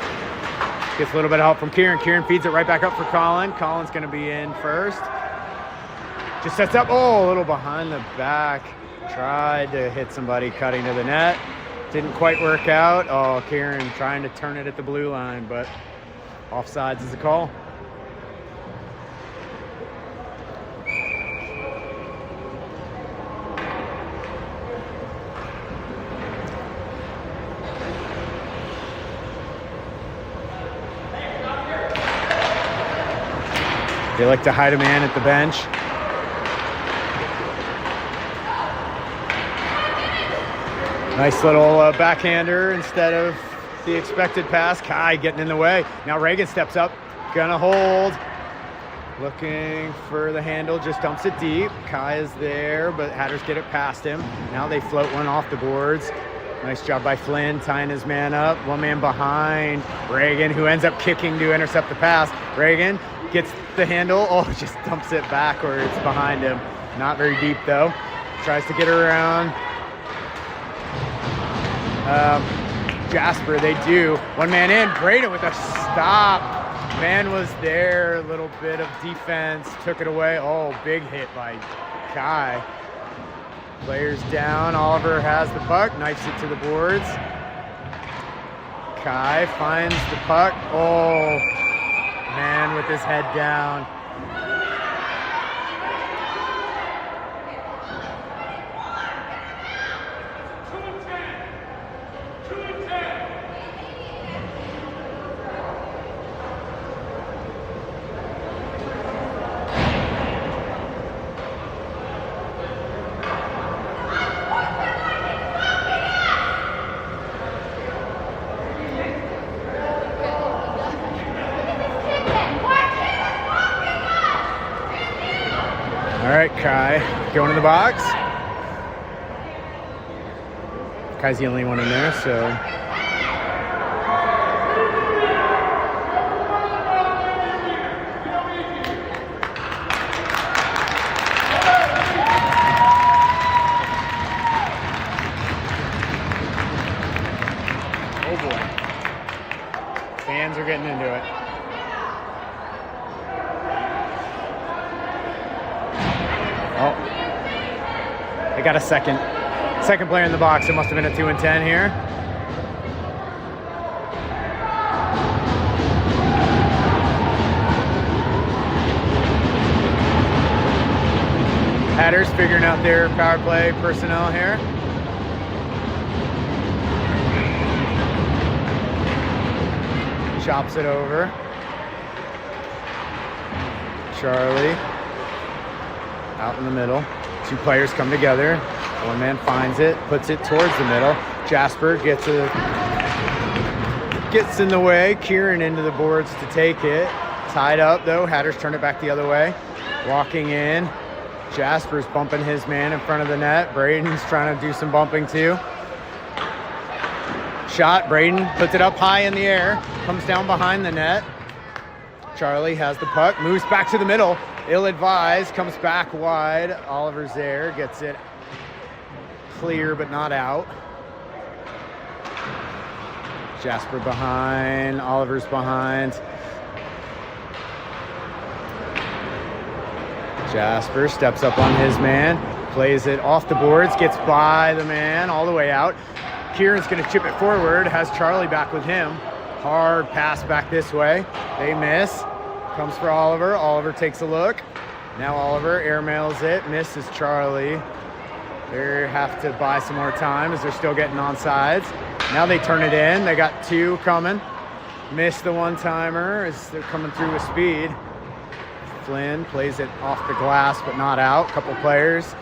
[SPEAKER 1] Gets a little bit of help from Kieran. Kieran feeds it right back up for Colin. Colin's going to be in first. Just sets up. Oh, a little behind the back. Tried to hit somebody cutting to the net. Didn't quite work out. Oh, Kieran trying to turn it at the blue line, but offsides is the call. They like to hide a man at the bench. Nice little backhander instead of the expected pass. Kai getting in the way. Now Reagan steps up, gonna hold. Looking for the handle, just dumps it deep. Kai is there, but Hatters get it past him. Now they float one off the boards. Nice job by Flynn, tying his man up. One man behind Reagan, who ends up kicking to intercept the pass. Reagan gets the handle. Oh, just dumps it backwards behind him. Not very deep, though. Tries to get around. Jasper, they do. One man in. Braden with a stop. Man was there. A little bit of defense. Took it away. Oh, big hit by Kai. Players down. Oliver has the puck. Knifes it to the boards. Kai finds the puck. Oh, man with his head down. All right, Kai going in the box. Kai's the only one in there, so. Oh boy. Fans are getting into it. Oh, they got a second player in the box. It must have been a 2-and-10 here. Hatters figuring out their power play personnel here. Chops it over. Charlie. Out in the middle. Two players come together. One man finds it, puts it towards the middle. Jasper gets in the way. Kieran into the boards to take it. Tied up though. Hatters turn it back the other way. Walking in. Jasper's bumping his man in front of the net. Braden's trying to do some bumping too. Shot. Braden puts it up high in the air. Comes down behind the net. Charlie has the puck. Moves back to the middle. Ill-advised, comes back wide. Oliver's there, gets it clear but not out. Jasper behind, Oliver's behind. Jasper steps up on his man, plays it off the boards, gets by the man all the way out. Kieran's gonna chip it forward, has Charlie back with him. Hard pass back this way, they miss. Comes for Oliver. Oliver takes a look. Now Oliver airmails it. Misses Charlie. They have to buy some more time as they're still getting on sides. Now they turn it in. They got two coming. Missed the one-timer as they're coming through with speed. Flynn plays it off the glass but not out. Couple players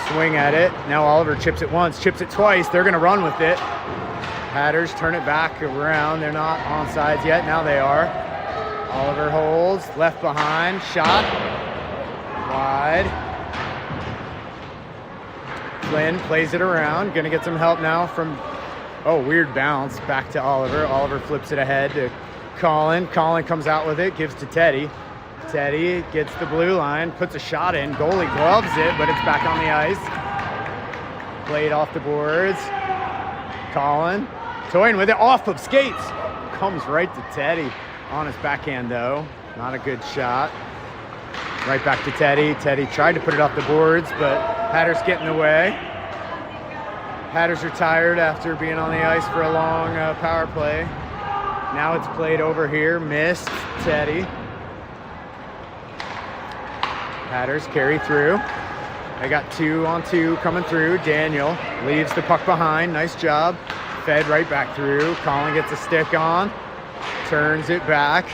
[SPEAKER 1] swing at it. Now Oliver chips it once, chips it twice. They're going to run with it. Hatters turn it back around. They're not on sides yet. Now they are. Oliver holds, left behind, shot, wide. Flynn plays it around, gonna get some help now from, oh, weird bounce, back to Oliver. Oliver flips it ahead to Colin. Colin comes out with it, gives to Teddy. Teddy gets the blue line, puts a shot in, goalie gloves it, but it's back on the ice. Played off the boards. Colin, toying with it, off of skates. Comes right to Teddy. On his backhand though, not a good shot. Right back to Teddy. Teddy tried to put it off the boards, but Hatters get in the way. Hatters are tired after being on the ice for a long power play. Now it's played over here, missed Teddy. Hatters carry through. They got 2-on-2 coming through. Daniel leaves the puck behind, nice job. Fed right back through. Colin gets a stick on. Turns it back.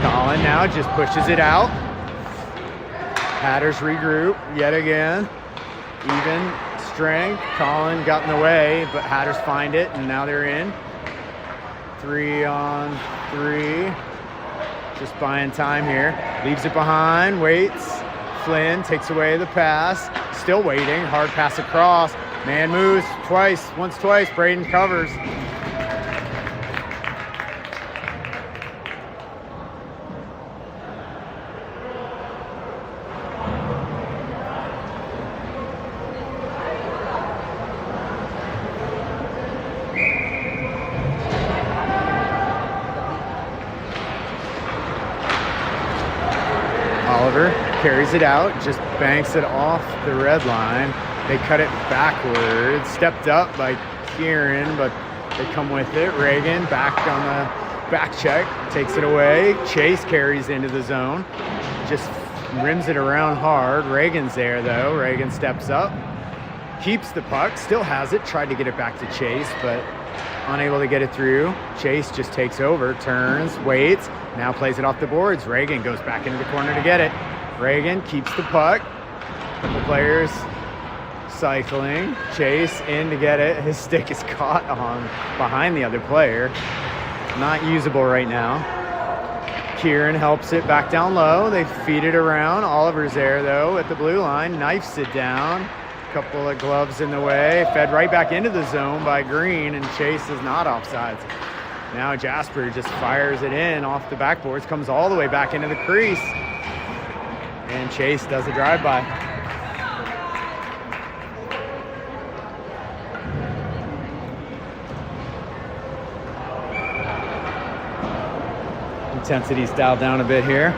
[SPEAKER 1] Colin now just pushes it out. Hatters regroup yet again. Even strength. Colin got in the way, but Hatters find it, and now they're in. 3-on-3. Just buying time here. Leaves it behind, waits. Flynn takes away the pass. Still waiting. Hard pass across. Man moves twice. Once, twice. Braden covers. Oliver carries it out, just banks it off the red line. They cut it backwards, stepped up by Kieran, but they come with it. Reagan back on the back check, takes it away. Chase carries into the zone, just rims it around hard. Reagan's there though. Reagan steps up, keeps the puck, still has it, tried to get it back to Chase, but unable to get it through. Chase just takes over, turns, waits, now plays it off the boards. Reagan goes back into the corner to get it. Reagan keeps the puck. Couple players cycling. Chase in to get it. His stick is caught on behind the other player. Not usable right now. Kieran helps it back down low. They feed it around. Oliver's there though at the blue line. Knifes it down. Couple of gloves in the way. Fed right back into the zone by Green, and Chase is not offsides. Now Jasper just fires it in off the backboards, comes all the way back into the crease, and Chase does a drive-by. Intensity's dialed down a bit here.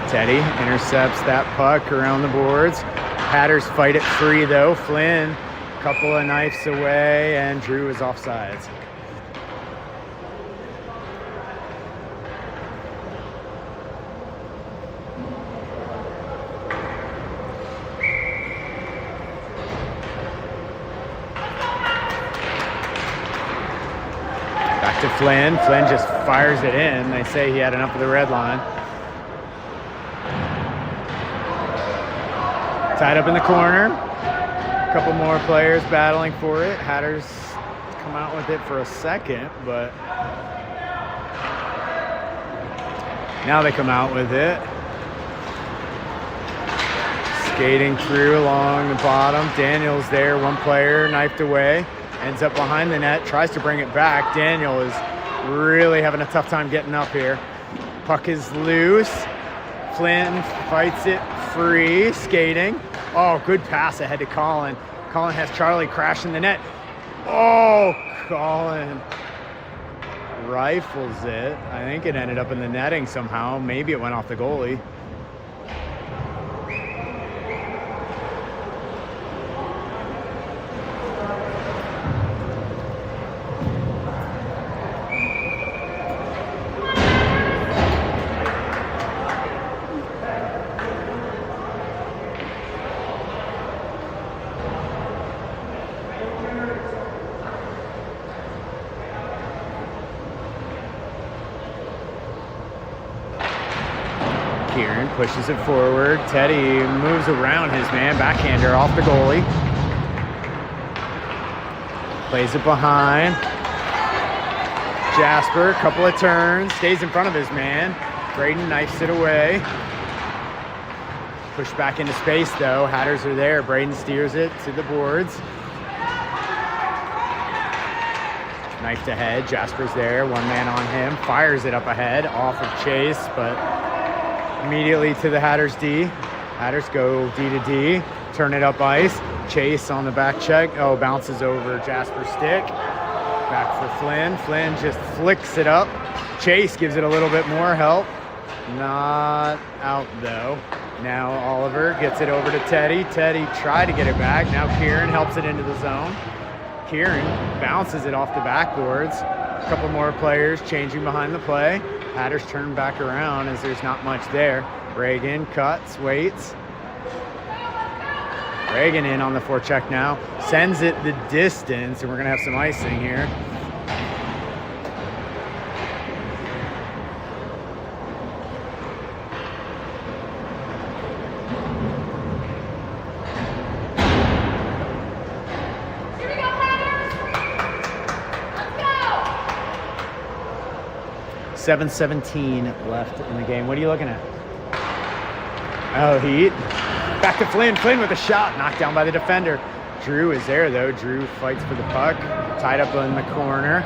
[SPEAKER 1] Teddy intercepts that puck around the boards. Hatters fight it free though. Flynn, a couple of knifes away, and Drew is offsides. Back to Flynn. Flynn just fires it in. They say he had enough of the red line. Tied up in the corner. A couple more players battling for it. Hatters come out with it for a second, but now they come out with it. Skating through along the bottom. Daniel's there, one player knifed away. Ends up behind the net, tries to bring it back. Daniel is really having a tough time getting up here. Puck is loose. Flynn fights it free, skating. Oh, good pass ahead to Colin. Colin has Charlie crashing the net. Oh, Colin rifles it. I think it ended up in the netting somehow. Maybe it went off the goalie. Kieran pushes it forward. Teddy moves around his man. Backhander off the goalie. Plays it behind. Jasper, couple of turns. Stays in front of his man. Braden knifes it away. Pushed back into space though. Hatters are there. Braden steers it to the boards. Knifed ahead. Jasper's there. One man on him. Fires it up ahead. Off of Chase, but immediately to the Hatters D. Hatters go D to D. Turn it up ice. Chase on the back check. Oh, bounces over Jasper's stick. Back for Flynn. Flynn just flicks it up. Chase gives it a little bit more help. Not out though. Now Oliver gets it over to Teddy. Teddy tried to get it back. Now Kieran helps it into the zone. Kieran bounces it off the backboards. A couple more players changing behind the play. Hatters turn back around as there's not much there. Reagan cuts, waits. Reagan in on the forecheck now. Sends it the distance, and we're going to have some icing here.
[SPEAKER 2] Here we go, Madhatters! Let's go!
[SPEAKER 1] 7:17 left in the game. What are you looking at? Oh, Heat. Back to Flynn. Flynn with a shot. Knocked down by the defender. Drew is there, though. Drew fights for the puck. Tied up in the corner.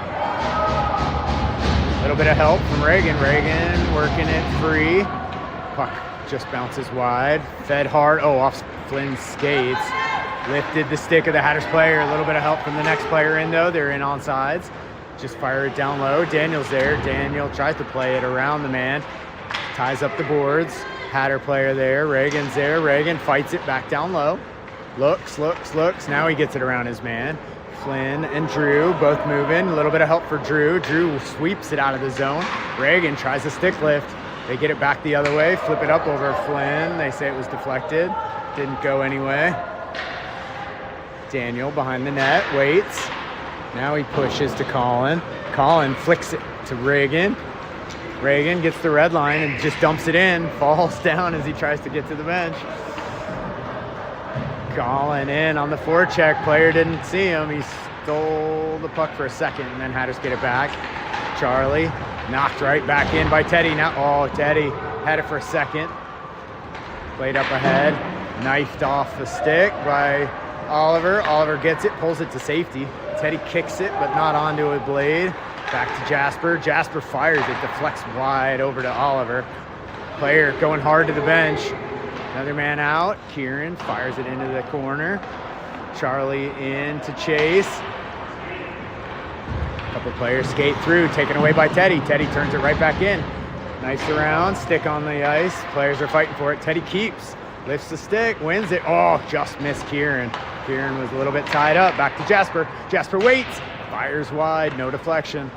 [SPEAKER 1] A little bit of help from Reagan. Reagan working it free. Puck just bounces wide. Fed hard. Oh, off Flynn's skates. Lifted the stick of the Hatters player. A little bit of help from the next player in, though. They're in on sides. Just fire it down low. Daniel's there. Daniel tries to play it around the man. Ties up the boards. Hatter player there. Reagan's there. Reagan fights it back down low. Looks. Now he gets it around his man. Flynn and Drew both moving. A little bit of help for Drew. Drew sweeps it out of the zone. Reagan tries a stick lift. They get it back the other way. Flip it up over Flynn. They say it was deflected. Didn't go anyway. Daniel behind the net. Waits. Now he pushes to Colin. Colin flicks it to Reagan. Reagan gets the red line and just dumps it in. Falls down as he tries to get to the bench. Colin in on the forecheck. Player didn't see him. He stole the puck for a second, and then Hatters get it back. Charlie knocked right back in by Teddy. Now, oh, Teddy had it for a second. Played up ahead. Knifed off the stick by Oliver. Oliver gets it, pulls it to safety. Teddy kicks it, but not onto a blade. Back to Jasper. Jasper fires it, deflects wide over to Oliver. Player going hard to the bench. Another man out. Kieran fires it into the corner. Charlie in to chase. A couple players skate through, taken away by Teddy. Teddy turns it right back in. Nice around, stick on the ice. Players are fighting for it. Teddy keeps, lifts the stick, wins it. Oh, just missed Kieran. Kieran was a little bit tied up. Back to Jasper. Jasper waits. Fires wide, no deflection.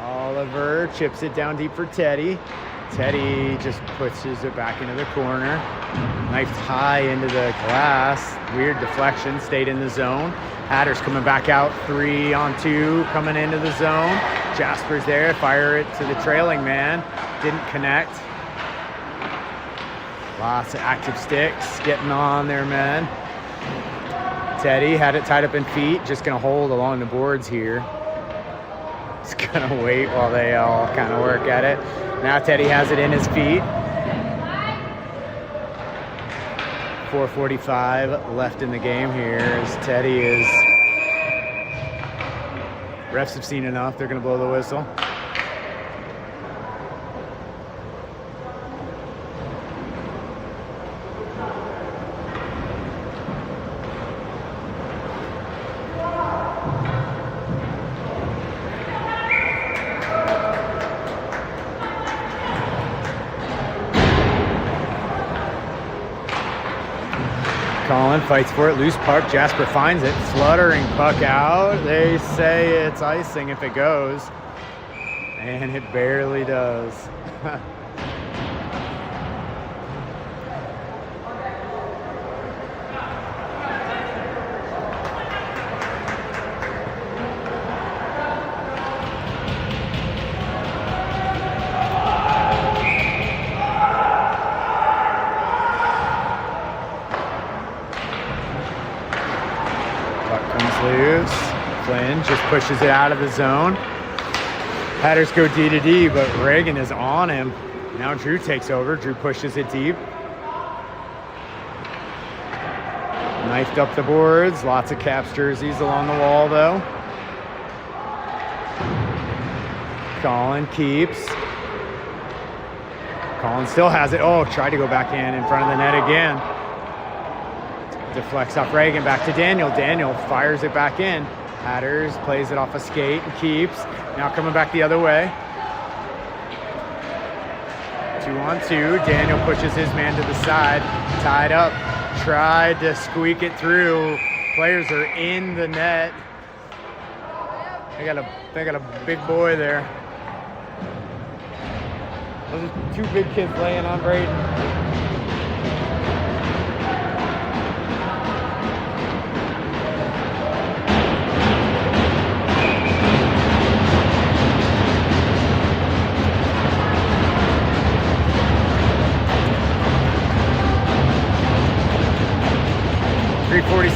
[SPEAKER 1] Oliver chips it down deep for Teddy. Teddy just pushes it back into the corner. Knifed high into the glass. Weird deflection, stayed in the zone. Hatters coming back out, 3-on-2, coming into the zone. Jasper's there, fire it to the trailing man. Didn't connect. Lots of active sticks getting on their men. Teddy had it tied up in feet, just gonna hold along the boards here. Just gonna wait while they all kind of work at it. Now Teddy has it in his feet. 4:45 left in the game here as Teddy is... Refs have seen enough, they're gonna blow the whistle. Colin fights for it, loose puck. Jasper finds it, fluttering puck out. They say it's icing if it goes, and it barely does. Loose. Flynn just pushes it out of the zone. Hatters go D to D, but Reagan is on him. Now Drew takes over. Drew pushes it deep. Knifed up the boards. Lots of Caps jerseys along the wall, though. Colin keeps. Colin still has it. Oh, tried to go back in front of the net again. Deflects off Reagan, back to Daniel. Daniel fires it back in. Hatters plays it off a skate and keeps. Now coming back the other way. 2-on-2. Daniel pushes his man to the side. Tied up. Tried to squeak it through. Players are in the net. They got a big boy there. Those are two big kids laying on Braden.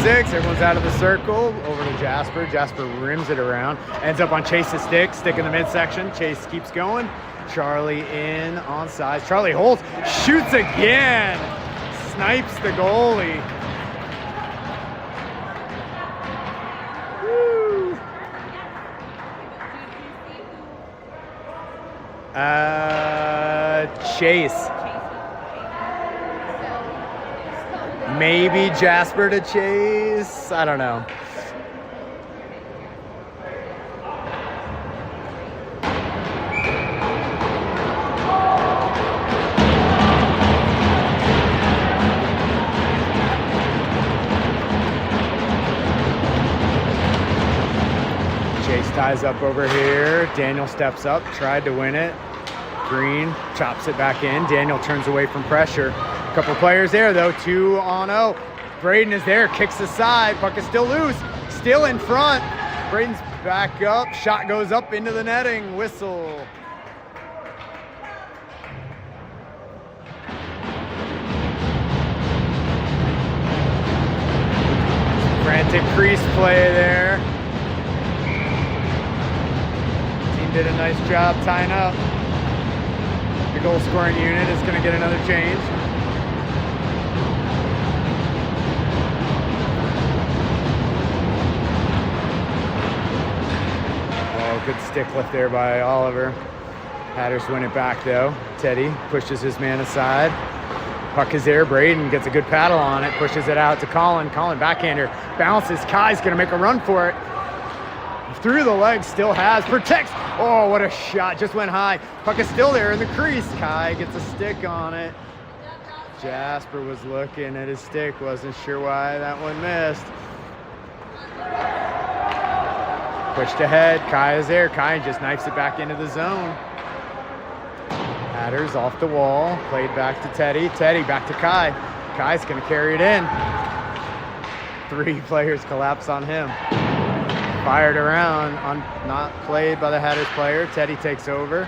[SPEAKER 1] 6. Everyone's out of the circle. Over to Jasper. Jasper rims it around. Ends up on Chase's stick. Stick in the midsection. Chase keeps going. Charlie in on sides. Charlie holds. Shoots again. Snipes the goalie. Woo. Chase. Maybe Jasper to Chase. I don't know. Chase ties up over here. Daniel steps up, tried to win it. Green chops it back in. Daniel turns away from pressure. Couple players there though, 2-on-0. Braden is there, kicks aside, puck is still loose, still in front. Braden's back up, shot goes up into the netting, whistle. Frantic crease play there. Team did a nice job tying up. The goal scoring unit is gonna get another change. Good stick lift there by Oliver. Hatters win it back though. Teddy pushes his man aside. Puck is there. Braden gets a good paddle on it. Pushes it out to Colin. Colin backhander. Bounces. Kai's going to make a run for it. Through the legs. Still has. Protects. Oh, what a shot. Just went high. Puck is still there in the crease. Kai gets a stick on it. Jasper was looking at his stick. Wasn't sure why that one missed. Pushed ahead, Kai is there. Kai just knifes it back into the zone. Hatters off the wall, played back to Teddy. Teddy back to Kai. Kai's gonna carry it in. 3 players collapse on him. Fired around, not played by the Hatters player. Teddy takes over.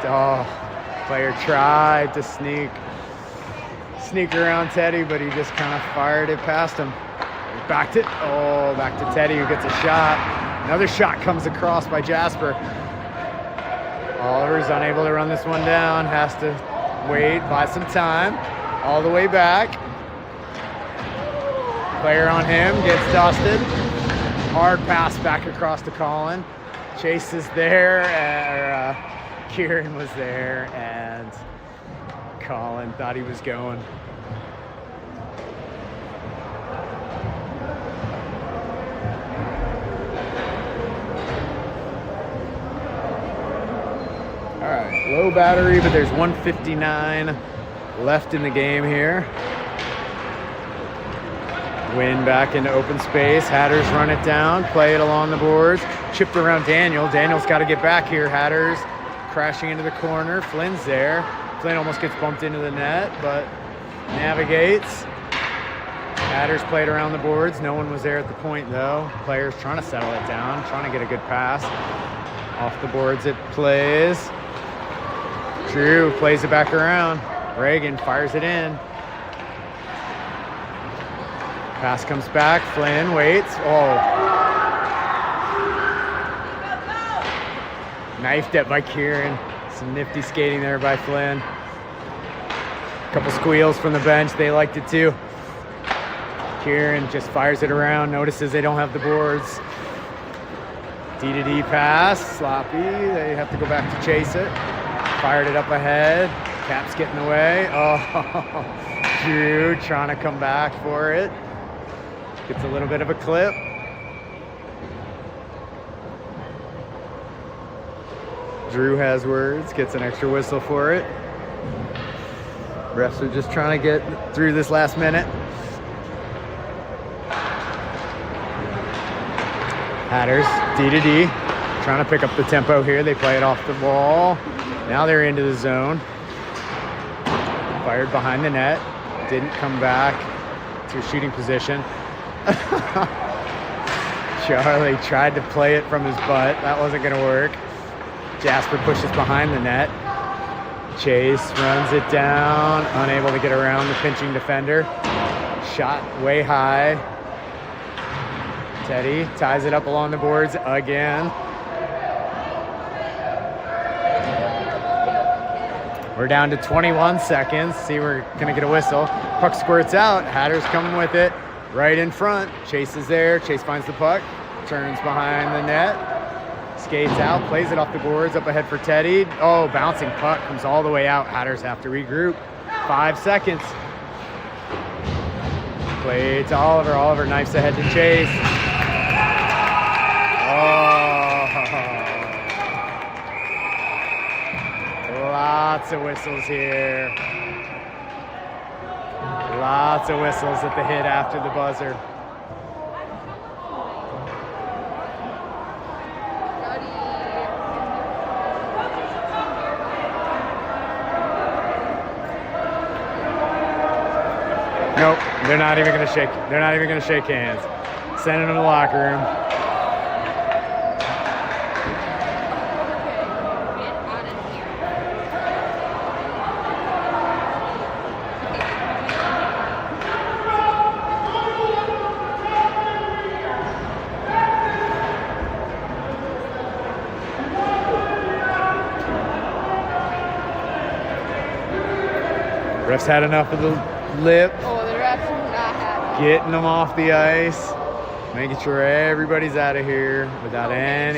[SPEAKER 1] Oh, player tried to sneak around Teddy, but he just kind of fired it past him. Backed it, back to Teddy who gets a shot. Another shot comes across by Jasper. Oliver's unable to run this one down, has to wait, buy some time. All the way back. Player on him, gets dusted. Hard pass back across to Colin. Chase is there, Kieran was there, and Colin thought he was going. All right, low battery, but there's 1:59 left in the game here. Win back into open space. Hatters run it down, play it along the boards. Chipped around Daniel. Daniel's got to get back here. Hatters crashing into the corner. Flynn's there. Flynn almost gets bumped into the net, but navigates. Hatters played around the boards. No one was there at the point, though. Players trying to settle it down, trying to get a good pass. Off the boards it plays. Drew plays it back around. Reagan fires it in. Pass comes back. Flynn waits. Knifed it by Kieran. Some nifty skating there by Flynn. Couple squeals from the bench. They liked it too. Kieran just fires it around. Notices they don't have the boards. D-to-D pass. Sloppy. They have to go back to chase it. Fired it up ahead. Cap's getting away. Drew trying to come back for it. Gets a little bit of a clip. Drew has words, gets an extra whistle for it. Refs are just trying to get through this last minute. Hatters, D-to-D, trying to pick up the tempo here. They play it off the wall. Now they're into the zone. Fired behind the net. Didn't come back to a shooting position. Charlie tried to play it from his butt. That wasn't going to work. Jasper pushes behind the net. Chase runs it down, unable to get around the pinching defender. Shot way high. Teddy ties it up along the boards again. We're down to 21 seconds. See, we're gonna get a whistle. Puck squirts out. Hatters coming with it right in front. Chase is there. Chase finds the puck, turns behind the net, skates out, plays it off the boards, up ahead for Teddy. Oh, bouncing puck comes all the way out. Hatters have to regroup. 5 seconds. Play to Oliver. Oliver knifes ahead to Chase. Lots of whistles here. Lots of whistles at the hit after the buzzer. Nope, they're not even gonna shake. They're not even gonna shake hands. Sending them to the locker room. Refs had enough of the lip.
[SPEAKER 2] Oh, the refs are not happy.
[SPEAKER 1] Getting them off the ice. Making sure everybody's out of here without any